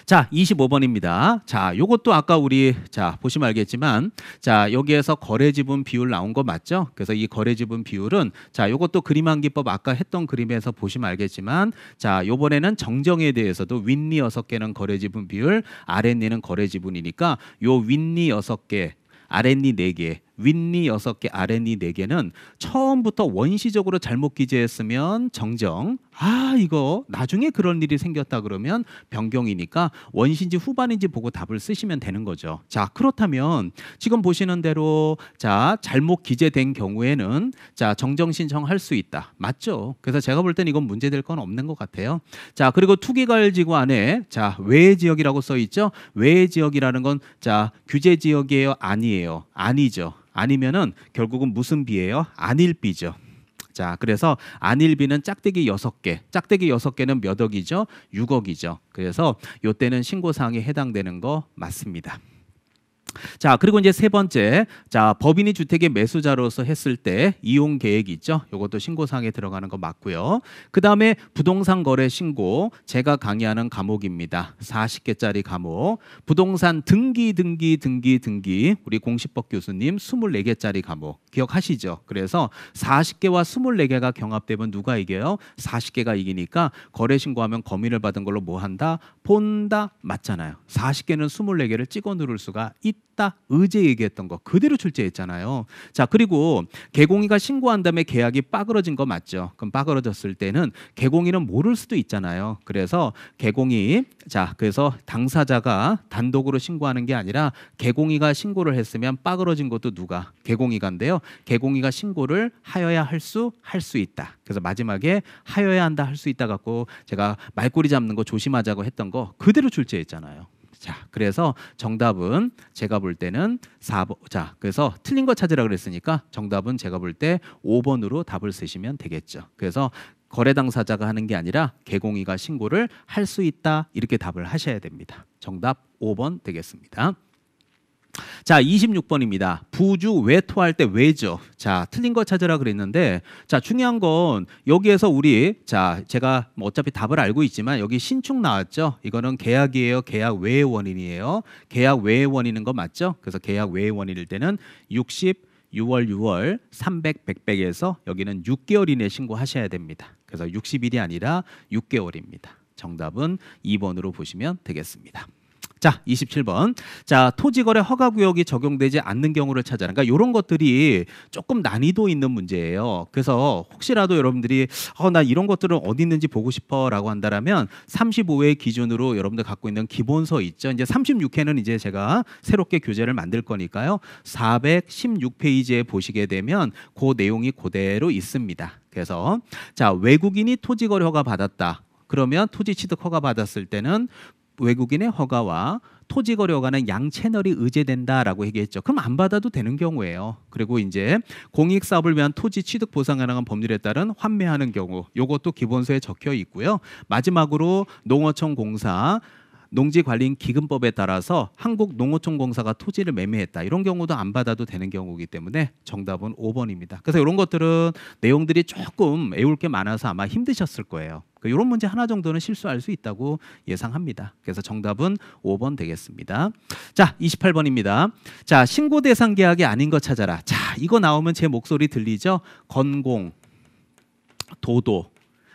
자, 25번입니다. 자, 요것도 아까 우리 자, 보시면 알겠지만 자, 여기에서 거래 지분 비율 나온 거 맞죠? 그래서 이 거래 지분 비율은 자, 요것도 그림한 기법 아까 했던 그림에서 보시면 알겠지만 자, 요번에는 정정에 대해서도 윗니 6개는 거래 지분 비율, 아랫니는 거래 지분이니까 요 윗니 6개, 아랫니 4개, 윗니 6개, 아랫니 4개는 처음부터 원시적으로 잘못 기재했으면 정정. 아, 이거 나중에 그런 일이 생겼다 그러면 변경이니까 원시인지 후반인지 보고 답을 쓰시면 되는 거죠. 자, 그렇다면 지금 보시는 대로 자, 잘못 기재된 경우에는 자, 정정 신청할 수 있다. 맞죠? 그래서 제가 볼 땐 이건 문제될 건 없는 것 같아요. 자, 그리고 투기과열지구 안에 자, 외의 지역이라고 써 있죠? 외의 지역이라는 건 자, 규제 지역이에요? 아니에요? 아니죠. 아니면은 결국은 무슨 비예요? 안일비죠. 자, 그래서 안일비는 짝대기 6개, 짝대기 6개는 몇 억이죠? 6억이죠. 그래서 요때는 신고사항에 해당되는 거 맞습니다. 자, 그리고 이제 세 번째, 자, 법인이 주택의 매수자로서 했을 때 이용 계획이 있죠. 이것도 신고사항에 들어가는 거 맞고요. 그 다음에 부동산 거래 신고, 제가 강의하는 과목입니다. 40개짜리 과목. 부동산 등기 우리 공시법 교수님 24개짜리 과목 기억하시죠? 그래서 40개와 24개가 경합되면 누가 이겨요? 40개가 이기니까 거래 신고하면 검인을 받은 걸로 뭐 한다? 본다. 맞잖아요. 40개는 24개를 찍어 누를 수가 있다. 의제 얘기했던 거 그대로 출제했잖아요. 자, 그리고 개공이가 신고한 다음에 계약이 빠그러진 거 맞죠? 그럼 빠그러졌을 때는 개공이는 모를 수도 있잖아요. 그래서 개공이 자, 그래서 당사자가 단독으로 신고하는 게 아니라 개공이가 신고를 했으면 빠그러진 것도 누가? 개공이가인데요. 개공이가 신고를 하여야 할 수 있다. 그래서 마지막에 하여야 한다 할 수 있다 갖고 제가 말꼬리 잡는 거 조심하자고 했던 거 그대로 출제했잖아요. 자, 그래서 정답은 제가 볼 때는 4번. 자, 그래서 틀린 거 찾으라 그랬으니까 정답은 제가 볼 때 5번으로 답을 쓰시면 되겠죠. 그래서 거래 당사자가 하는 게 아니라 개공이가 신고를 할 수 있다. 이렇게 답을 하셔야 됩니다. 정답 5번 되겠습니다. 자, 26번입니다. 부주 외토할 때 왜죠? 자, 틀린 거 찾으라 그랬는데 자, 중요한 건 여기에서 우리 자, 제가 뭐 어차피 답을 알고 있지만 여기 신축 나왔죠? 이거는 계약이에요? 계약 외의 원인이에요? 계약 외의 원인인 거 맞죠? 그래서 계약 외의 원인일 때는 6월 300 100에서 여기는 6개월 이내 신고하셔야 됩니다. 그래서 60일이 아니라 6개월입니다. 정답은 2번으로 보시면 되겠습니다. 자, 27번. 자, 토지거래 허가구역이 적용되지 않는 경우를 찾아라. 그러니까 이런 것들이 조금 난이도 있는 문제예요. 그래서 혹시라도 여러분들이 나 이런 것들은 어디 있는지 보고 싶어라고 한다라면 35회 기준으로 여러분들 갖고 있는 기본서 있죠. 이제 36회는 이제 제가 새롭게 교재를 만들 거니까요. 416페이지에 보시게 되면 그 내용이 그대로 있습니다. 그래서 자, 외국인이 토지거래 허가 받았다. 그러면 토지 취득 허가 받았을 때는 외국인의 허가와 토지거래 허가는 양 채널이 의제된다라고 얘기했죠. 그럼 안 받아도 되는 경우예요. 그리고 이제 공익사업을 위한 토지 취득 보상 가능한 법률에 따른 환매하는 경우, 이것도 기본서에 적혀 있고요. 마지막으로 농어촌 공사 농지관리기금법에 따라서 한국농어촌공사가 토지를 매매했다. 이런 경우도 안 받아도 되는 경우이기 때문에 정답은 5번입니다. 그래서 이런 것들은 내용들이 조금 외울 게 많아서 아마 힘드셨을 거예요. 이런 문제 하나 정도는 실수할 수 있다고 예상합니다. 그래서 정답은 5번 되겠습니다. 자, 28번입니다. 자, 신고 대상 계약이 아닌 거 찾아라. 자, 이거 나오면 제 목소리 들리죠? 건공, 도도,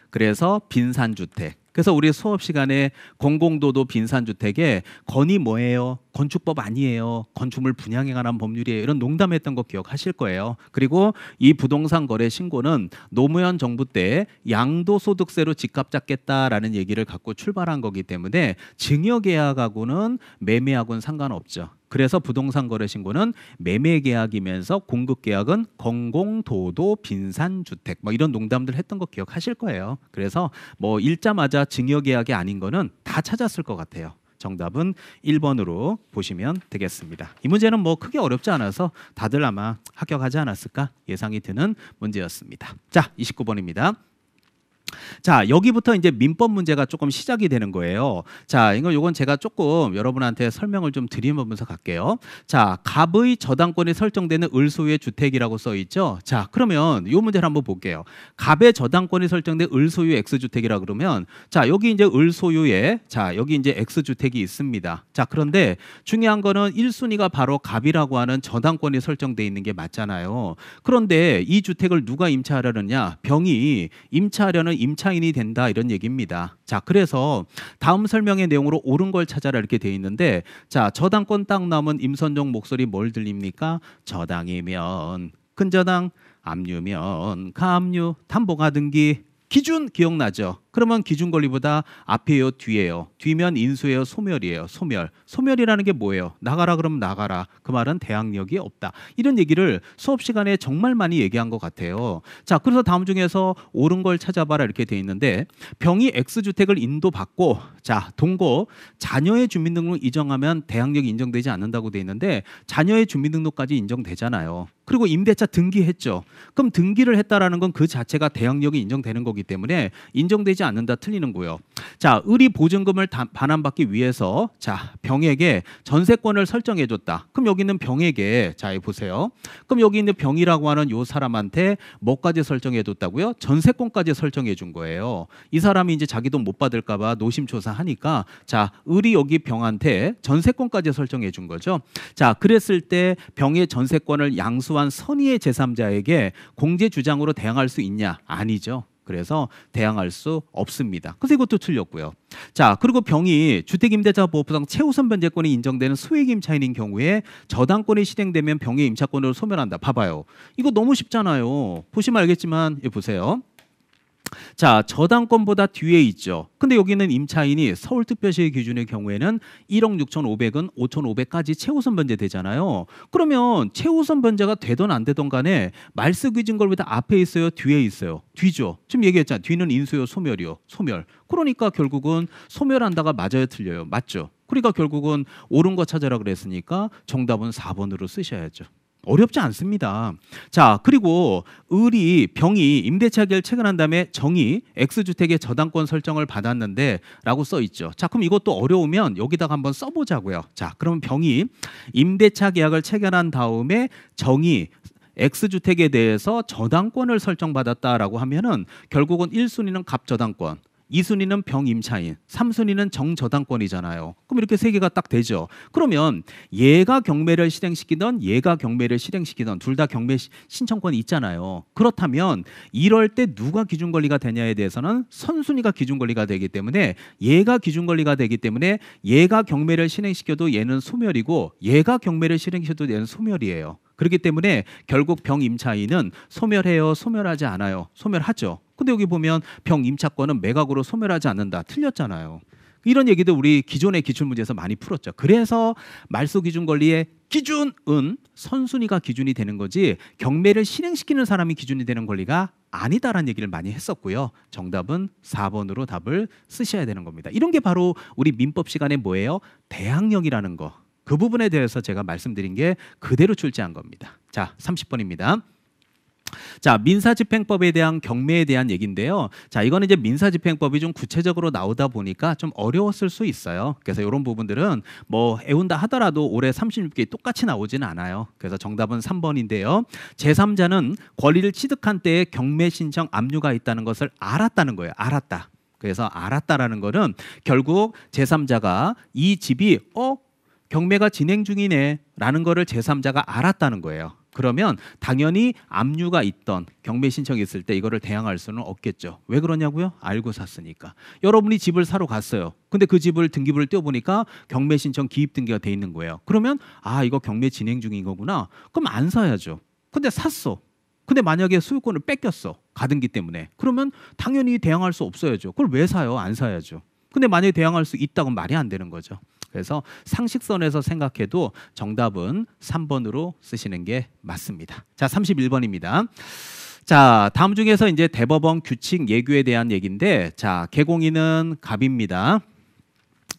그래서 빈산주택. 그래서 우리 수업 시간에 공공도도 빈산주택에 건이 뭐예요? 건축법 아니에요. 건축물 분양에 관한 법률이에요. 이런 농담했던 거 기억하실 거예요. 그리고 이 부동산 거래 신고는 노무현 정부 때 양도소득세로 집값 잡겠다라는 얘기를 갖고 출발한 거기 때문에 증여계약하고는 매매하고는 상관없죠. 그래서 부동산 거래 신고는 매매 계약이면서 공급 계약은 공공도도 빈산주택 뭐 이런 농담들 했던 거 기억하실 거예요. 그래서 뭐 읽자마자 증여 계약이 아닌 거는 다 찾았을 것 같아요. 정답은 1번으로 보시면 되겠습니다. 이 문제는 뭐 크게 어렵지 않아서 다들 아마 합격하지 않았을까 예상이 드는 문제였습니다. 자, 29번입니다. 자, 여기부터 이제 민법 문제가 조금 시작이 되는 거예요. 자, 요건 제가 조금 여러분한테 설명을 좀 드리면서 갈게요. 자, 갑의 저당권이 설정되는 을소유의 주택이라고 써 있죠. 자, 그러면 이 문제를 한번 볼게요. 갑의 저당권이 설정된 을소유 X주택이라 그러면 자, 여기 이제 을소유에 자, 여기 이제 X주택이 있습니다. 자, 그런데 중요한 거는 1순위가 바로 갑이라고 하는 저당권이 설정돼 있는 게 맞잖아요. 그런데 이 주택을 누가 임차하려느냐? 병이 임차하려는 임차인이 된다 이런 얘기입니다. 자, 그래서 다음 설명의 내용으로 옳은 걸 찾아라 이렇게 돼 있는데 자, 저당권 딱 나오면 임선종 목소리 뭘 들립니까? 저당이면 근저당, 압류면 가압류, 담보가등기 기준 기억나죠? 그러면 기준 권리보다 앞이에요, 뒤에요? 뒤면 인수예요, 소멸이에요? 소멸. 소멸이라는 게 뭐예요? 나가라 그러면 나가라. 그 말은 대항력이 없다. 이런 얘기를 수업 시간에 정말 많이 얘기한 것 같아요. 자, 그래서 다음 중에서 옳은 걸 찾아봐라 이렇게 돼 있는데 병이 X주택을 인도받고 자, 동거 자녀의 주민등록 이정하면 대항력이 인정되지 않는다고 돼 있는데 자녀의 주민등록까지 인정되잖아요. 그리고 임대차 등기했죠. 그럼 등기를 했다라는 건 그 자체가 대항력이 인정되는 거기 때문에 인정되지 않는다 틀리는 거예요. 자, 을이 보증금을 반환받기 위해서 자, 병에게 전세권을 설정해 줬다. 그럼 여기 있는 병에게 자, 보세요. 그럼 여기 있는 병이라고 하는 요 사람한테 뭐까지 설정해 줬다고요? 전세권까지 설정해 준 거예요. 이 사람이 이제 자기 돈 못 받을까 봐 노심초사 하니까 자, 을이 여기 병한테 전세권까지 설정해 준 거죠. 자, 그랬을 때 병의 전세권을 양수한 선의의 제3자에게 공제 주장으로 대항할 수 있냐? 아니죠. 그래서 대항할 수 없습니다. 그래서 이것도 틀렸고요. 자, 그리고 병이 주택임대차보호법상 최우선 변제권이 인정되는 소액임차인인 경우에 저당권이 실행되면 병의 임차권으로 소멸한다. 봐봐요. 이거 너무 쉽잖아요. 보시면 알겠지만 보세요. 자, 저당권보다 뒤에 있죠. 근데 여기는 임차인이 서울특별시의 기준의 경우에는 1억 6,500은 5,500까지 최우선 변제되잖아요. 그러면 최우선 변제가 되든 안 되든 간에 말소 기준 권리보다 앞에 있어요, 뒤에 있어요? 뒤죠. 지금 얘기했잖아요. 뒤는 인수요, 소멸이요. 소멸. 그러니까 결국은 소멸한다가 맞아요, 틀려요? 맞죠. 그러니까 결국은 옳은 거 찾아라 그랬으니까 정답은 4번으로 쓰셔야죠. 어렵지 않습니다. 자, 그리고 병이 임대차 계약을 체결한 다음에 정이 X주택의 저당권 설정을 받았는데 라고 써 있죠. 자, 그럼 이것도 어려우면 여기다가 한번 써보자고요. 자, 그러면 병이 임대차 계약을 체결한 다음에 정이 X주택에 대해서 저당권을 설정받았다라고 하면은 결국은 1순위는 갑저당권, 2순위는 병임차인, 3순위는 정저당권이잖아요. 그럼 이렇게 세 개가 딱 되죠. 그러면 얘가 경매를 실행시키던 얘가 경매를 실행시키던 둘 다 경매 신청권이 있잖아요. 그렇다면 이럴 때 누가 기준권리가 되냐에 대해서는 선순위가 기준권리가 되기 때문에 얘가 기준권리가 되기 때문에 얘가 경매를 실행시켜도 얘는 소멸이고 얘가 경매를 실행시켜도 얘는 소멸이에요. 그렇기 때문에 결국 병임차인은 소멸해요, 소멸하지 않아요? 소멸하죠. 근데 여기 보면 병임차권은 매각으로 소멸하지 않는다. 틀렸잖아요. 이런 얘기도 우리 기존의 기출문제에서 많이 풀었죠. 그래서 말소 기준 권리의 기준은 선순위가 기준이 되는 거지 경매를 실행시키는 사람이 기준이 되는 권리가 아니다라는 얘기를 많이 했었고요. 정답은 4번으로 답을 쓰셔야 되는 겁니다. 이런 게 바로 우리 민법 시간에 뭐예요? 대항력이라는 거. 그 부분에 대해서 제가 말씀드린 게 그대로 출제한 겁니다. 자, 30번입니다. 자, 민사집행법에 대한 경매에 대한 얘기인데요. 자, 이거는 이제 민사집행법이 좀 구체적으로 나오다 보니까 좀 어려웠을 수 있어요. 그래서 이런 부분들은 뭐 애운다 하더라도 올해 36개 똑같이 나오지는 않아요. 그래서 정답은 3번인데요. 제3자는 권리를 취득한 때에 경매 신청 압류가 있다는 것을 알았다는 거예요. 알았다. 그래서 알았다라는 거는 결국 제3자가 이 집이 경매가 진행 중이네 라는 거를 제3자가 알았다는 거예요. 그러면 당연히 압류가 있던 경매 신청이 있을 때 이거를 대항할 수는 없겠죠. 왜 그러냐고요? 알고 샀으니까. 여러분이 집을 사러 갔어요. 근데 그 집을 등기부를 떼어보니까 경매 신청 기입 등기가 돼 있는 거예요. 그러면 이거 경매 진행 중인 거구나. 그럼 안 사야죠. 근데 샀어. 근데 만약에 소유권을 뺏겼어. 가등기 때문에. 그러면 당연히 대항할 수 없어야죠. 그걸 왜 사요? 안 사야죠. 근데 만약에 대항할 수 있다고 말이 안 되는 거죠. 그래서 상식선에서 생각해도 정답은 3번으로 쓰시는 게 맞습니다. 자, 31번입니다. 자, 다음 중에서 이제 대법원 규칙 예규에 대한 얘기인데 자, 개공인은 갑입니다.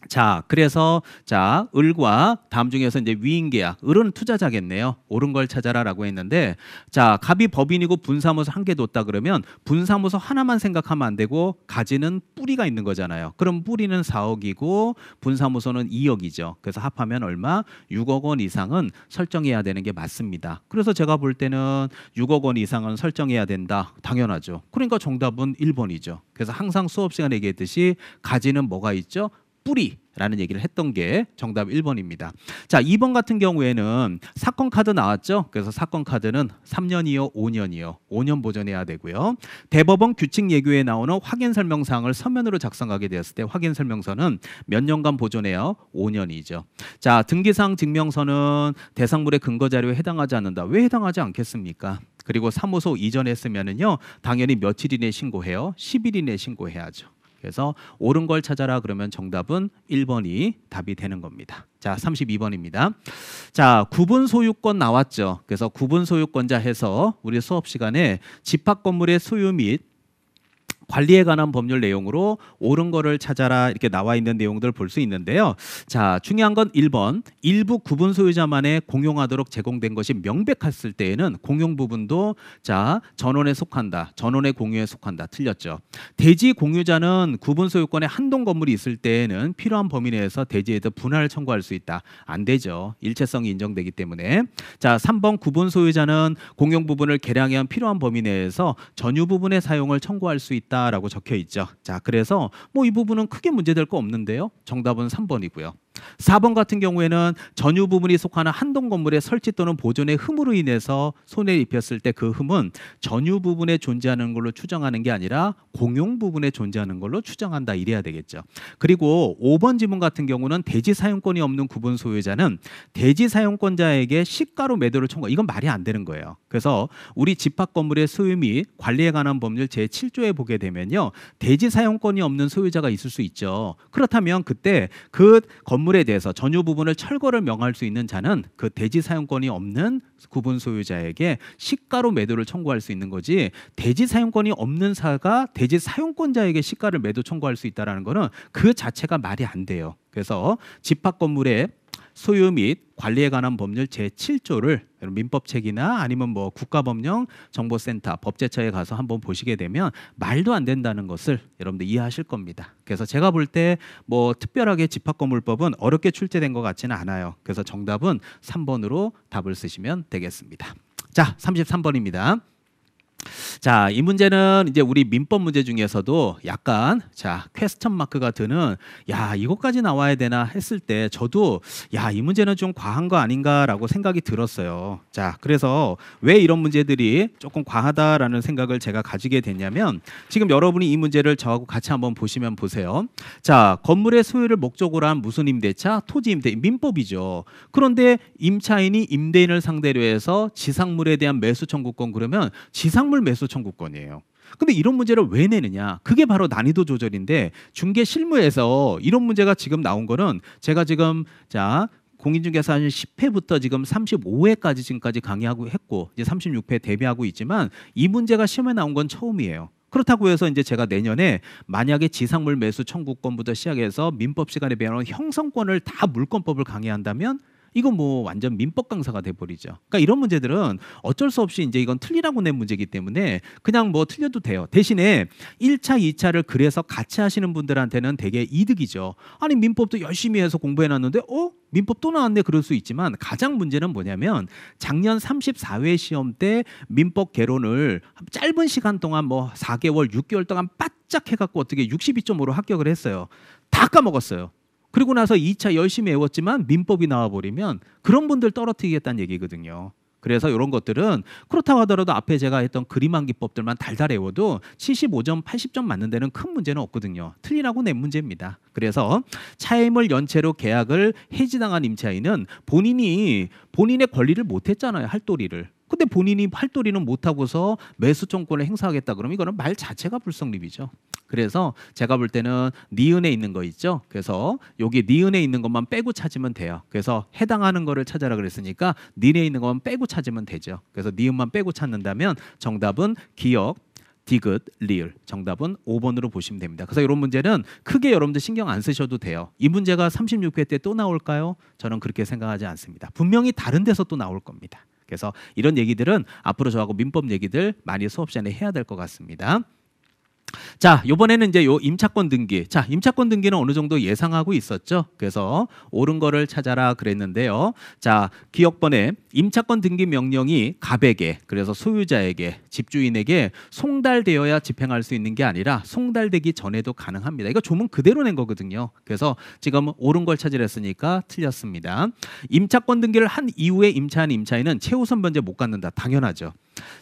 자, 그래서 자, 을과 다음 중에서 이제 위인계약, 을은 투자자겠네요. 옳은 걸 찾아라라고 했는데, 자, 갑이 법인이고 분사무소 한 개 뒀다 그러면 분사무소 하나만 생각하면 안 되고 가지는 뿌리가 있는 거잖아요. 그럼 뿌리는 4억이고 분사무소는 2억이죠. 그래서 합하면 얼마? 6억 원 이상은 설정해야 되는 게 맞습니다. 그래서 제가 볼 때는 6억 원 이상은 설정해야 된다. 당연하죠. 그러니까 정답은 1번이죠. 그래서 항상 수업 시간에 얘기했듯이 가지는 뭐가 있죠? 뿌리라는 얘기를 했던 게 정답 1번입니다. 자, 2번 같은 경우에는 사건 카드 나왔죠? 그래서 사건 카드는 3년이요, 5년이요. 5년 보존해야 되고요. 대법원 규칙 예규에 나오는 확인 설명사항을 서면으로 작성하게 되었을 때 확인 설명서는 몇 년간 보존해요? 5년이죠. 자, 등기사항 증명서는 대상물의 근거 자료에 해당하지 않는다. 왜 해당하지 않겠습니까? 그리고 사무소 이전했으면은요, 당연히 며칠 이내에 신고해요? 10일 이내에 신고해야죠. 그래서 옳은 걸 찾아라 그러면 정답은 1번이 답이 되는 겁니다. 자, 32번입니다. 자, 구분 소유권 나왔죠. 그래서 구분 소유권자 해서 우리 수업 시간에 집합 건물의 소유 및 관리에 관한 법률 내용으로 옳은 거를 찾아라 이렇게 나와 있는 내용들을 볼 수 있는데요. 자, 중요한 건 1번. 일부 구분 소유자만에 공용하도록 제공된 것이 명백했을 때에는 공용 부분도 자, 전원에 속한다. 전원의 공유에 속한다. 틀렸죠. 대지 공유자는 구분 소유권에 한동 건물이 있을 때에는 필요한 범위 내에서 대지에도 분할을 청구할 수 있다. 안 되죠. 일체성이 인정되기 때문에. 자, 3번 구분 소유자는 공용 부분을 개량한 필요한 범위 내에서 전유 부분의 사용을 청구할 수 있다. 라고 적혀 있죠. 자, 그래서 뭐 이 부분은 크게 문제될 거 없는데요. 정답은 3번이고요. 4번 같은 경우에는 전유 부분이 속하는 한동 건물의 설치 또는 보존의 흠으로 인해서 손해를 입혔을 때 그 흠은 전유 부분에 존재하는 걸로 추정하는 게 아니라 공용 부분에 존재하는 걸로 추정한다 이래야 되겠죠. 그리고 5번 지문 같은 경우는 대지 사용권이 없는 구분 소유자는 대지 사용권자에게 시가로 매도를 청구. 이건 말이 안 되는 거예요. 그래서 우리 집합 건물의 소유 및 관리에 관한 법률 제7조에 보게 되면요. 대지 사용권이 없는 소유자가 있을 수 있죠. 그렇다면 그때 그 건물에 대해서 전유 부분을 철거를 명할 수 있는 자는 그 대지 사용권이 없는 구분 소유자에게 시가로 매도를 청구할 수 있는 거지, 대지 사용권이 없는 사가 대지 사용권자에게 시가를 매도 청구할 수 있다는 거는 그 자체가 말이 안 돼요. 그래서 집합 건물의 소유 및 관리에 관한 법률 제7조를 민법책이나 아니면 뭐 국가법령 정보센터 법제처에 가서 한번 보시게 되면 말도 안 된다는 것을 여러분들 이해하실 겁니다. 그래서 제가 볼 때 뭐 특별하게 집합건물법은 어렵게 출제된 것 같지는 않아요. 그래서 정답은 3번으로 답을 쓰시면 되겠습니다. 자, 33번입니다. 자, 이 문제는 이제 우리 민법 문제 중에서도 약간 자, 퀘스천 마크가 드는, 야, 이것까지 나와야 되나 했을 때 저도 야, 이 문제는 좀 과한 거 아닌가라고 생각이 들었어요. 자, 그래서 왜 이런 문제들이 조금 과하다라는 생각을 제가 가지게 됐냐면, 지금 여러분이 이 문제를 저하고 같이 한번 보시면 보세요. 자, 건물의 소유를 목적으로 한 무슨 임대차? 토지 임대, 민법이죠. 그런데 임차인이 임대인을 상대로 해서 지상물에 대한 매수 청구권, 그러면 지상물 매수 청구권이에요. 근데 이런 문제를 왜 내느냐? 그게 바로 난이도 조절인데, 중개 실무에서 이런 문제가 지금 나온 거는 제가 지금 자, 공인중개사 10회부터 지금 35회까지 지금까지 강의하고 했고 이제 36회 대비하고 있지만 이 문제가 시험에 나온 건 처음이에요. 그렇다고 해서 이제 제가 내년에 만약에 지상물 매수 청구권부터 시작해서 민법 시간에 배우는 형성권을 다 물권법을 강의한다면 이건 뭐 완전 민법 강사가 돼버리죠. 그러니까 이런 문제들은 어쩔 수 없이 이제 이건 틀리라고 낸 문제이기 때문에 그냥 뭐 틀려도 돼요. 대신에 1차, 2차를 그래서 같이 하시는 분들한테는 되게 이득이죠. 아니 민법도 열심히 해서 공부해놨는데 민법 또 나왔네 그럴 수 있지만, 가장 문제는 뭐냐면 작년 34회 시험 때 민법 개론을 짧은 시간 동안 뭐 4개월, 6개월 동안 바짝 해갖고 어떻게 62.5로 합격을 했어요. 다 까먹었어요. 그리고 나서 2차 열심히 외웠지만 민법이 나와버리면 그런 분들 떨어뜨리겠다는 얘기거든요. 그래서 이런 것들은 그렇다고 하더라도 앞에 제가 했던 그림한기법들만 달달 외워도 75점, 80점 맞는 데는 큰 문제는 없거든요. 틀리라고 낸 문제입니다. 그래서 차임을 연체로 계약을 해지당한 임차인은 본인의 권리를 못했잖아요. 할도리를. 근데 본인이 할도리는 못하고서 매수청구권을 행사하겠다 그러면 이거는 말 자체가 불성립이죠. 그래서 제가 볼 때는 니은에 있는 거 있죠. 그래서 여기 니은에 있는 것만 빼고 찾으면 돼요. 그래서 해당하는 거를 찾아라 그랬으니까 니은에 있는 것만 빼고 찾으면 되죠. 그래서 니은만 빼고 찾는다면 정답은 기역 디귿, 리을. 정답은 5번으로 보시면 됩니다. 그래서 이런 문제는 크게 여러분들 신경 안 쓰셔도 돼요. 이 문제가 36회 때 또 나올까요? 저는 그렇게 생각하지 않습니다. 분명히 다른 데서 또 나올 겁니다. 그래서 이런 얘기들은 앞으로 저하고 민법 얘기들 많이 수업 시간에 해야 될 것 같습니다. 자, 이번에는 이제 요 임차권 등기. 자, 임차권 등기는 어느 정도 예상하고 있었죠. 그래서 옳은 거를 찾아라 그랬는데요. 자, 기억번에 임차권 등기 명령이 갑에게, 그래서 소유자에게, 집주인에게 송달되어야 집행할 수 있는 게 아니라 송달되기 전에도 가능합니다. 이거 조문 그대로 낸 거거든요. 그래서 지금 옳은 걸 찾으랬으니까 틀렸습니다. 임차권 등기를 한 이후에 임차한 임차인은 최우선 변제 못 갖는다. 당연하죠.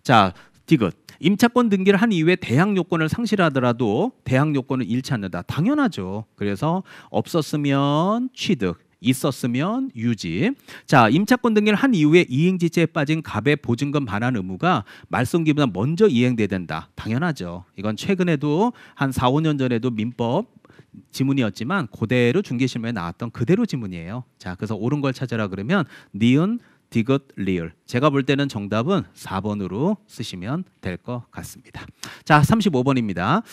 자, 디귿. 임차권 등기를 한 이후에 대항 요건을 상실하더라도 대항 요건을 잃지 않는다. 당연하죠. 그래서 없었으면 취득, 있었으면 유지. 자, 임차권 등기를 한 이후에 이행지체에 빠진 갑의 보증금 반환 의무가 말소기보다 먼저 이행돼야 된다. 당연하죠. 이건 최근에도 한 4, 5년 전에도 민법 지문이었지만 그대로 중개실무에 나왔던 그대로 지문이에요. 자, 그래서 옳은 걸 찾아라 그러면 니은, 디귿, 리을. 제가 볼 때는 정답은 4번으로 쓰시면 될 것 같습니다. 자, 35번입니다.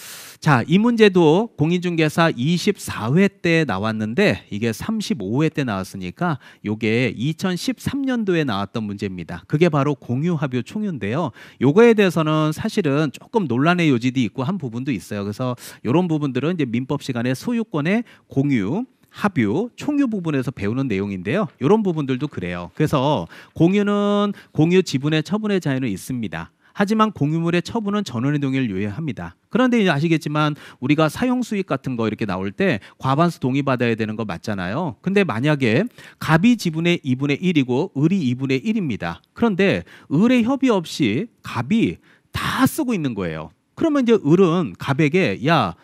자, 이 문제도 공인중개사 24회 때 나왔는데 이게 35회 때 나왔으니까 이게 2013년도에 나왔던 문제입니다. 그게 바로 공유합유 총유인데요. 요거에 대해서는 사실은 조금 논란의 요지도 있고 한 부분도 있어요. 그래서 이런 부분들은 이제 민법 시간에 소유권의 공유, 합유, 총유 부분에서 배우는 내용인데요. 이런 부분들도 그래요. 그래서 공유는 공유 지분의 처분의 자유는 있습니다. 하지만 공유물의 처분은 전원의 동의를 요구합니다. 그런데 이제 아시겠지만 우리가 사용 수익 같은 거 이렇게 나올 때 과반수 동의 받아야 되는 거 맞잖아요. 근데 만약에 갑이 지분의 2분의 1이고 을이 2분의 1입니다. 그런데 을의 협의 없이 갑이 다 쓰고 있는 거예요. 그러면 이제 을은 갑에게 야,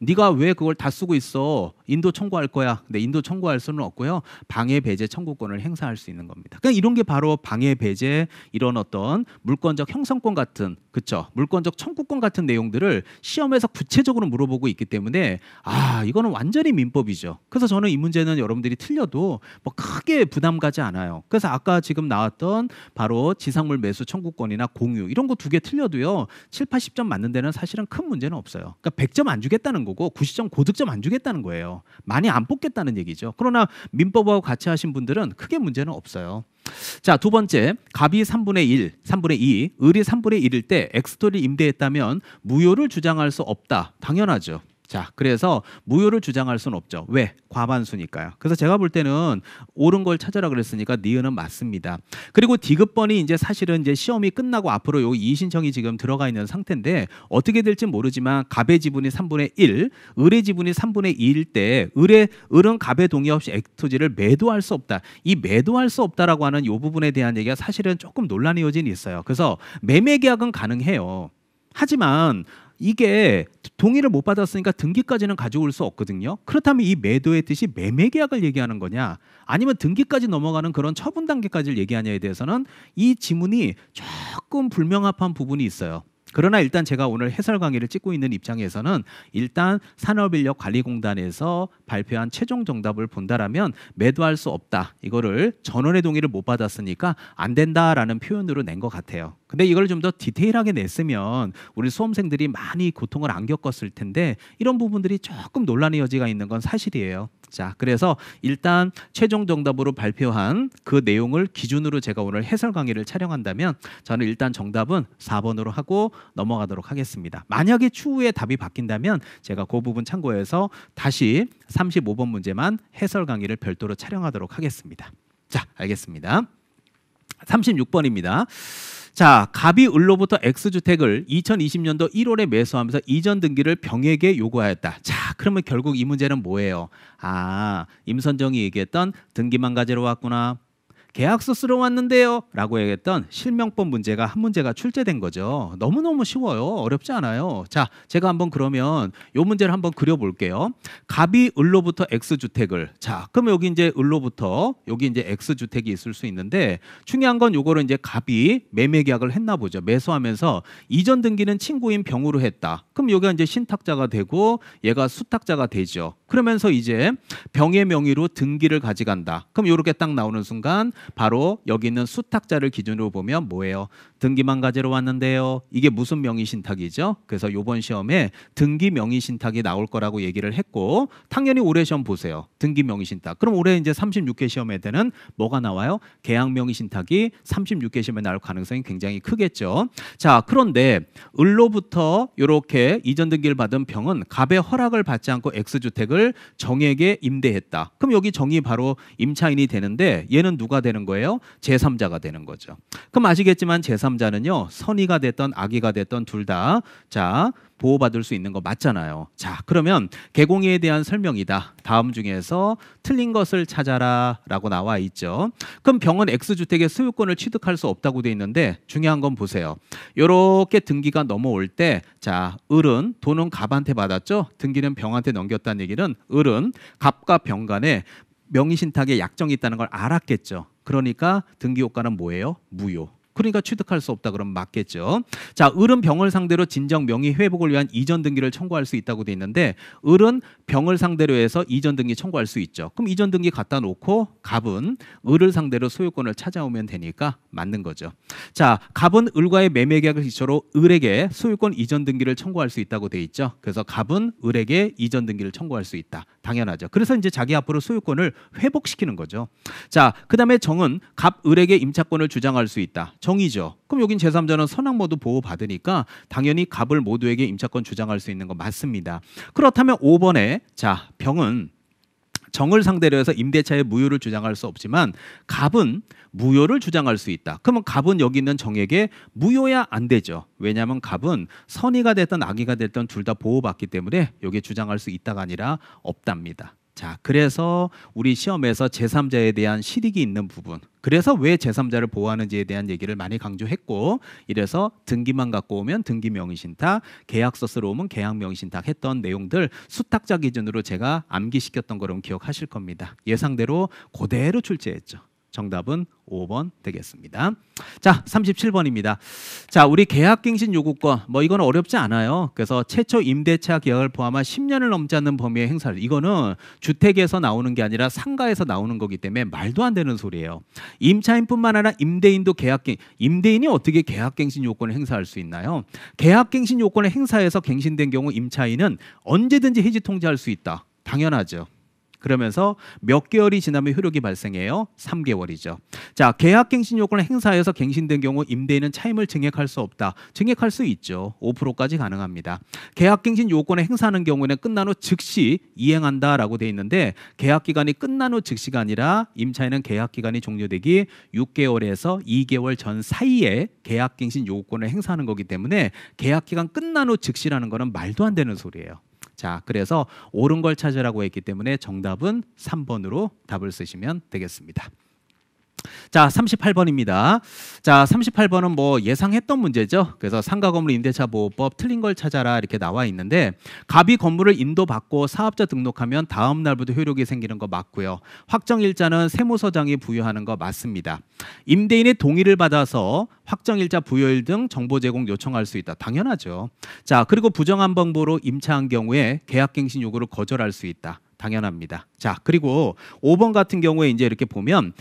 네가 왜 그걸 다 쓰고 있어? 인도 청구할 거야. 근데 인도 청구할 수는 없고요. 방해 배제 청구권을 행사할 수 있는 겁니다. 그러니까 이런 게 바로 방해 배제, 이런 어떤 물권적 형성권 같은, 그렇죠? 물권적 청구권 같은 내용들을 시험에서 구체적으로 물어보고 있기 때문에 이거는 완전히 민법이죠. 그래서 저는 이 문제는 여러분들이 틀려도 뭐 크게 부담 가지 않아요. 그래서 아까 지금 나왔던 바로 지상물 매수 청구권이나 공유 이런 거 2개 틀려도요. 7, 80점 맞는 데는 사실은 큰 문제는 없어요. 그러니까 100점 안 주겠다는 거고 90점 고득점 안 주겠다는 거예요. 많이 안 뽑겠다는 얘기죠. 그러나 민법하고 같이 하신 분들은 크게 문제는 없어요. 자, 두 번째, 갑이 3분의 1, 3분의 2, 을이 3분의 1일 때 엑스토를 임대했다면 무효를 주장할 수 없다. 당연하죠. 자, 그래서 무효를 주장할 수는 없죠. 왜? 과반수니까요. 그래서 제가 볼 때는 옳은 걸 찾아라 그랬으니까 니은은 맞습니다. 그리고 디귿번이 이제 사실은 이제 시험이 끝나고 앞으로 요 이의신청이 지금 들어가 있는 상태인데 어떻게 될지 모르지만 갑의 지분이 3분의 1, 을의 지분이 3분의 2일 때 을은 갑의 동의 없이 엑스토지를 매도할 수 없다. 이 매도할 수 없다라고 하는 이 부분에 대한 얘기가 사실은 조금 논란의 여지는 있어요. 그래서 매매 계약은 가능해요. 하지만 이게 동의를 못 받았으니까 등기까지는 가져올 수 없거든요. 그렇다면 이 매도의 뜻이 매매 계약을 얘기하는 거냐 아니면 등기까지 넘어가는 그런 처분 단계까지를 얘기하냐에 대해서는 이 지문이 조금 불명확한 부분이 있어요. 그러나 일단 제가 오늘 해설 강의를 찍고 있는 입장에서는 일단 산업인력관리공단에서 발표한 최종 정답을 본다라면 매도할 수 없다. 이거를 전원의 동의를 못 받았으니까 안 된다라는 표현으로 낸 것 같아요. 근데 이걸 좀 더 디테일하게 냈으면 우리 수험생들이 많이 고통을 안 겪었을 텐데 이런 부분들이 조금 논란의 여지가 있는 건 사실이에요. 자, 그래서 일단 최종 정답으로 발표한 그 내용을 기준으로 제가 오늘 해설 강의를 촬영한다면 저는 일단 정답은 4번으로 하고 넘어가도록 하겠습니다. 만약에 추후에 답이 바뀐다면 제가 그 부분 참고해서 다시 35번 문제만 해설 강의를 별도로 촬영하도록 하겠습니다. 자, 알겠습니다. 36번입니다. 자, 갑이 을로부터 X주택을 2020년도 1월에 매수하면서 이전 등기를 병에게 요구하였다. 자, 그러면 결국 이 문제는 뭐예요? 임선정이 얘기했던 등기만 가지러 왔구나. 계약서 쓰러 왔는데요 라고 얘기했던 실명법 문제가 한 문제가 출제된 거죠. 너무너무 쉬워요. 어렵지 않아요. 자, 제가 한번 그러면 이 문제를 한번 그려볼게요. 갑이 을로부터 X주택을, 자, 그럼 여기 이제 을로부터 여기 이제 X주택이 있을 수 있는데 중요한 건 요거를 이제 갑이 매매 계약을 했나 보죠. 매수하면서 이전 등기는 친구인 병으로 했다. 그럼 여기가 이제 신탁자가 되고 얘가 수탁자가 되죠. 그러면서 이제 병의 명의로 등기를 가져간다. 그럼 이렇게 딱 나오는 순간 바로 여기 있는 수탁자를 기준으로 보면 뭐예요? 등기만 가지러 왔는데요. 이게 무슨 명의신탁이죠? 그래서 이번 시험에 등기 명의신탁이 나올 거라고 얘기를 했고 당연히 올해 시험 보세요. 등기 명의신탁. 그럼 올해 이제 36개 시험에 되는 뭐가 나와요? 계약 명의신탁이 36개 시험에 나올 가능성이 굉장히 크겠죠. 자, 그런데 을로부터 이렇게 이전 등기를 받은 병은 갑의 허락을 받지 않고 X주택을 정에게 임대했다. 그럼 여기 정이 바로 임차인이 되는데 얘는 누가 되는 거예요? 제3자가 되는 거죠. 그럼 아시겠지만 제3자는요. 선의가 됐던 악의가 됐던 둘 다 자 보호받을 수 있는 거 맞잖아요. 자, 그러면 개공의에 대한 설명이다. 다음 중에서 틀린 것을 찾아라 라고 나와 있죠. 그럼 병은 X주택의 소유권을 취득할 수 없다고 돼 있는데 중요한 건 보세요. 이렇게 등기가 넘어올 때 자, 을은 돈은 갑한테 받았죠. 등기는 병한테 넘겼다는 얘기는 을은 갑과 병 간에 명의신탁에 약정이 있다는 걸 알았겠죠. 그러니까 등기효과는 뭐예요? 무효. 그러니까 취득할 수 없다 그러면 맞겠죠. 자, 을은 병을 상대로 진정 명의 회복을 위한 이전 등기를 청구할 수 있다고 돼 있는데 을은 병을 상대로 해서 이전 등기 청구할 수 있죠. 그럼 이전 등기 갖다 놓고 갑은 을을 상대로 소유권을 찾아오면 되니까 맞는 거죠. 자, 갑은 을과의 매매 계약을 기초로 을에게 소유권 이전 등기를 청구할 수 있다고 돼 있죠. 그래서 갑은 을에게 이전 등기를 청구할 수 있다. 당연하죠. 그래서 이제 자기 앞으로 소유권을 회복시키는 거죠. 자, 그다음에 정은 갑 을에게 임차권을 주장할 수 있다. 정이죠. 그럼 여긴 제3자는 선악 모두 보호받으니까 당연히 갑을 모두에게 임차권 주장할 수 있는 거 맞습니다. 그렇다면 5번에 자, 병은 정을 상대로 해서 임대차의 무효를 주장할 수 없지만 갑은 무효를 주장할 수 있다. 그러면 갑은 여기 있는 정에게 무효야 안 되죠. 왜냐하면 갑은 선의가 됐든 악의가 됐든 둘 다 보호받기 때문에 여기에 주장할 수 있다가 아니라 없답니다. 자, 그래서 우리 시험에서 제3자에 대한 실익이 있는 부분, 그래서 왜 제3자를 보호하는지에 대한 얘기를 많이 강조했고, 이래서 등기만 갖고 오면 등기 명의신탁, 계약서 쓰러 오면 계약 명의신탁 했던 내용들 수탁자 기준으로 제가 암기시켰던 거로 기억하실 겁니다. 예상대로 그대로 출제했죠. 정답은 5번 되겠습니다. 자, 37번입니다. 자, 우리 계약갱신 요구권 뭐 이건 어렵지 않아요. 그래서 최초 임대차 계약을 포함한 10년을 넘지 않는 범위의 행사를, 이거는 주택에서 나오는 게 아니라 상가에서 나오는 거기 때문에 말도 안 되는 소리예요. 임차인뿐만 아니라 임대인도 임대인이 어떻게 계약갱신 요건을 행사할 수 있나요? 계약갱신 요건을 행사해서 갱신된 경우 임차인은 언제든지 해지 통지할 수 있다. 당연하죠. 그러면서 몇 개월이 지나면 효력이 발생해요? 3개월이죠. 자, 계약갱신 요건을 행사해서 갱신된 경우 임대인은 차임을 증액할 수 없다. 증액할 수 있죠. 5%까지 가능합니다. 계약갱신 요건을 행사하는 경우에는 끝난 후 즉시 이행한다라고 돼 있는데 계약기간이 끝난 후 즉시가 아니라 임차인은 계약기간이 종료되기 6개월에서 2개월 전 사이에 계약갱신 요건을 행사하는 거기 때문에 계약기간 끝난 후 즉시라는 거는 말도 안 되는 소리예요. 자, 그래서 옳은 걸 찾으라고 했기 때문에 정답은 3번으로 답을 쓰시면 되겠습니다. 자, 38번입니다. 자, 38번은 뭐 예상했던 문제죠. 그래서 상가 건물 임대차 보호법 틀린 걸 찾아라 이렇게 나와 있는데 갑이 건물을 인도받고 사업자 등록하면 다음 날부터 효력이 생기는 거 맞고요. 확정일자는 세무서장이 부여하는 거 맞습니다. 임대인의 동의를 받아서 확정일자 부여일 등 정보 제공 요청할 수 있다. 당연하죠. 자, 그리고 부정한 방법으로 임차한 경우에 계약갱신 요구를 거절할 수 있다. 당연합니다. 자, 그리고 5번 같은 경우에 이제 이렇게 보면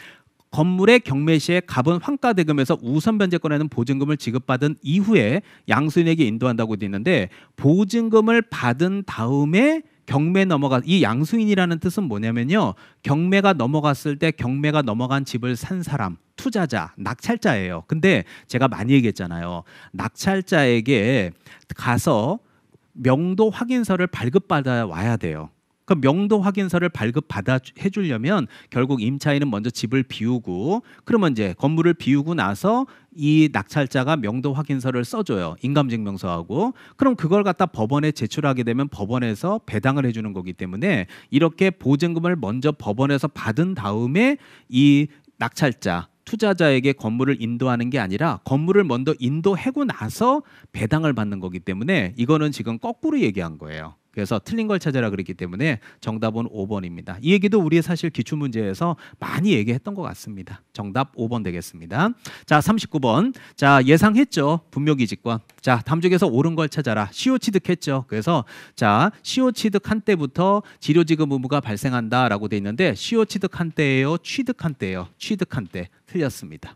건물의 경매 시에 갑은 환가 대금에서 우선 변제권에는 보증금을 지급받은 이후에 양수인에게 인도한다고 되어 있는데 보증금을 받은 다음에 경매 이 양수인이라는 뜻은 뭐냐면요. 경매가 넘어갔을 때 경매가 넘어간 집을 산 사람, 투자자, 낙찰자예요. 근데 제가 많이 얘기했잖아요. 낙찰자에게 가서 명도 확인서를 발급받아 와야 돼요. 그 명도 확인서를 발급받아 해주려면 결국 임차인은 먼저 집을 비우고 그러면 이제 건물을 비우고 나서 이 낙찰자가 명도 확인서를 써줘요. 인감증명서하고. 그럼 그걸 갖다 법원에 제출하게 되면 법원에서 배당을 해주는 거기 때문에 이렇게 보증금을 먼저 법원에서 받은 다음에 이 낙찰자 투자자에게 건물을 인도하는 게 아니라 건물을 먼저 인도하고 나서 배당을 받는 거기 때문에 이거는 지금 거꾸로 얘기한 거예요. 그래서 틀린 걸 찾아라 그랬기 때문에 정답은 5번입니다. 이 얘기도 우리 사실 기출문제에서 많이 얘기했던 것 같습니다. 정답 5번 되겠습니다. 자, 39번. 자, 예상했죠. 분묘기직권. 자, 다음 중에서 옳은 걸 찾아라. 시효 취득했죠. 그래서 자, 시효 취득한 때부터 지료지급 의무가 발생한다라고 돼 있는데 시효 취득한 때예요, 취득한 때예요? 취득한 때. 틀렸습니다.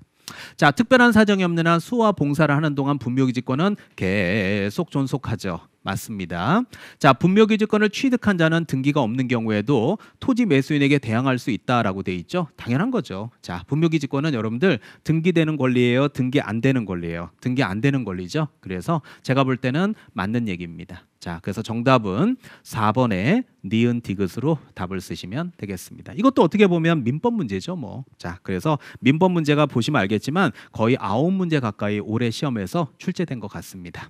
자, 특별한 사정이 없는 한 수호와 봉사를 하는 동안 분묘기지권은 계속 존속하죠. 맞습니다. 자, 분묘기지권을 취득한 자는 등기가 없는 경우에도 토지 매수인에게 대항할 수 있다라고 돼 있죠. 당연한 거죠. 자, 분묘기지권은 여러분들 등기되는 권리예요, 등기 안 되는 권리예요? 등기 안 되는 권리죠. 그래서 제가 볼 때는 맞는 얘기입니다. 자, 그래서 정답은 4번에 니은 디귿으로 답을 쓰시면 되겠습니다. 이것도 어떻게 보면 민법 문제죠, 뭐. 자, 그래서 민법 문제가 보시면 알겠지만 거의 9문제 가까이 올해 시험에서 출제된 것 같습니다.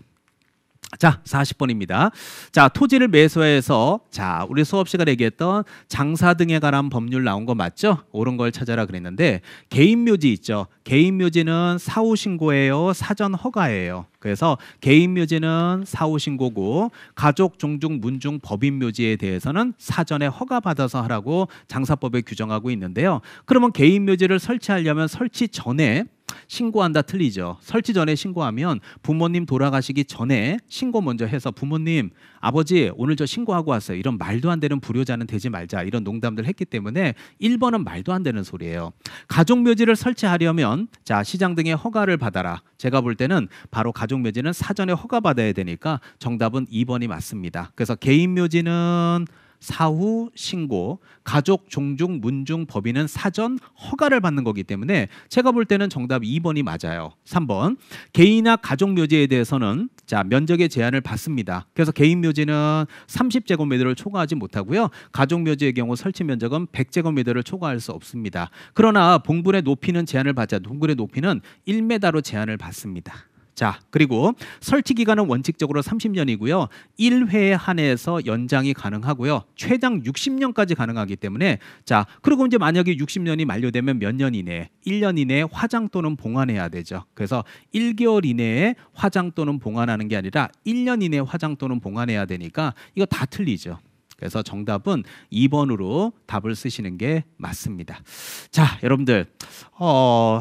자, 40번입니다. 자, 토지를 매수해서 자, 우리 수업 시간에 얘기했던 장사 등에 관한 법률 나온 거 맞죠? 옳은 걸 찾아라 그랬는데 개인묘지 있죠. 개인묘지는 사후신고예요, 사전 허가예요. 그래서 개인묘지는 사후신고고 가족, 종중, 문중, 법인묘지에 대해서는 사전에 허가받아서 하라고 장사법에 규정하고 있는데요. 그러면 개인묘지를 설치하려면 설치 전에 신고한다 틀리죠. 설치 전에 신고하면 부모님 돌아가시기 전에 신고 먼저 해서 부모님, 아버지 오늘 저 신고하고 왔어요. 이런 말도 안 되는 불효자는 되지 말자. 이런 농담들 했기 때문에 1번은 말도 안 되는 소리예요. 가족묘지를 설치하려면 자, 시장 등의 허가를 받아라. 제가 볼 때는 바로 가족묘지는 사전에 허가받아야 되니까 정답은 2번이 맞습니다. 그래서 개인묘지는 사후 신고, 가족, 종중, 문중, 법인은 사전 허가를 받는 거기 때문에 제가 볼 때는 정답 2번이 맞아요. 3번. 개인이나 가족 묘지에 대해서는 자, 면적의 제한을 받습니다. 그래서 개인 묘지는 30제곱미터를 초과하지 못하고요. 가족 묘지의 경우 설치 면적은 100제곱미터를 초과할 수 없습니다. 그러나 봉분의 높이는 제한을 받자. 봉분의 높이는 1m로 제한을 받습니다. 자, 그리고 설치 기간은 원칙적으로 30년이고요. 1회에 한해서 연장이 가능하고요. 최장 60년까지 가능하기 때문에 자, 그리고 이제 만약에 60년이 만료되면 몇 년 이내에 1년 이내에 화장 또는 봉안해야 되죠. 그래서 1개월 이내에 화장 또는 봉안하는 게 아니라 1년 이내에 화장 또는 봉안해야 되니까 이거 다 틀리죠. 그래서 정답은 2번으로 답을 쓰시는 게 맞습니다. 자, 여러분들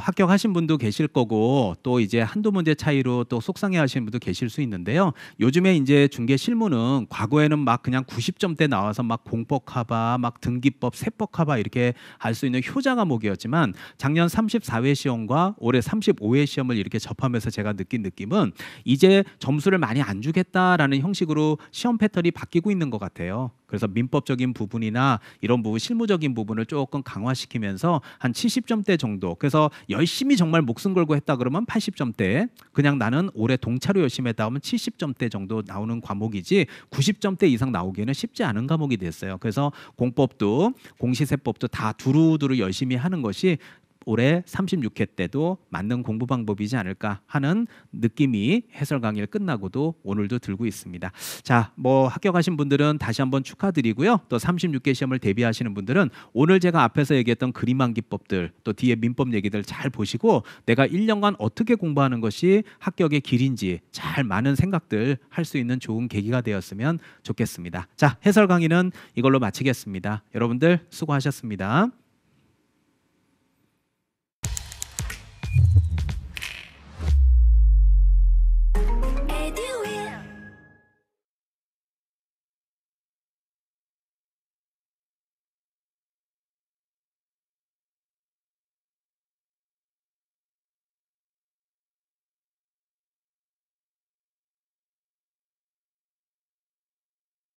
합격하신 분도 계실 거고 또 이제 한두 문제 차이로 또 속상해하시는 분도 계실 수 있는데요. 요즘에 이제 중개 실무는 과거에는 막 그냥 90점대 나와서 막 공법카바, 막 등기법, 세법카바 이렇게 할 수 있는 효자 과목이었지만 작년 34회 시험과 올해 35회 시험을 이렇게 접하면서 제가 느낀 느낌은 이제 점수를 많이 안 주겠다라는 형식으로 시험 패턴이 바뀌고 있는 것 같아요. 그래서 민법적인 부분이나 이런 부분, 실무적인 부분을 조금 강화시키면서 한 70점대 정도. 그래서 열심히 정말 목숨 걸고 했다 그러면 80점대. 그냥 나는 올해 동차로 열심히 했다 하면 70점대 정도 나오는 과목이지 90점대 이상 나오기에는 쉽지 않은 과목이 됐어요. 그래서 공법도 공시세법도 다 두루두루 열심히 하는 것이 올해 36회 때도 맞는 공부 방법이지 않을까 하는 느낌이 해설 강의를 끝나고도 오늘도 들고 있습니다. 자, 뭐 합격하신 분들은 다시 한번 축하드리고요. 또 36개 시험을 대비하시는 분들은 오늘 제가 앞에서 얘기했던 그림한 기법들 또 뒤에 민법 얘기들 잘 보시고 내가 1년간 어떻게 공부하는 것이 합격의 길인지 잘 많은 생각들 할 수 있는 좋은 계기가 되었으면 좋겠습니다. 자, 해설 강의는 이걸로 마치겠습니다. 여러분들 수고하셨습니다.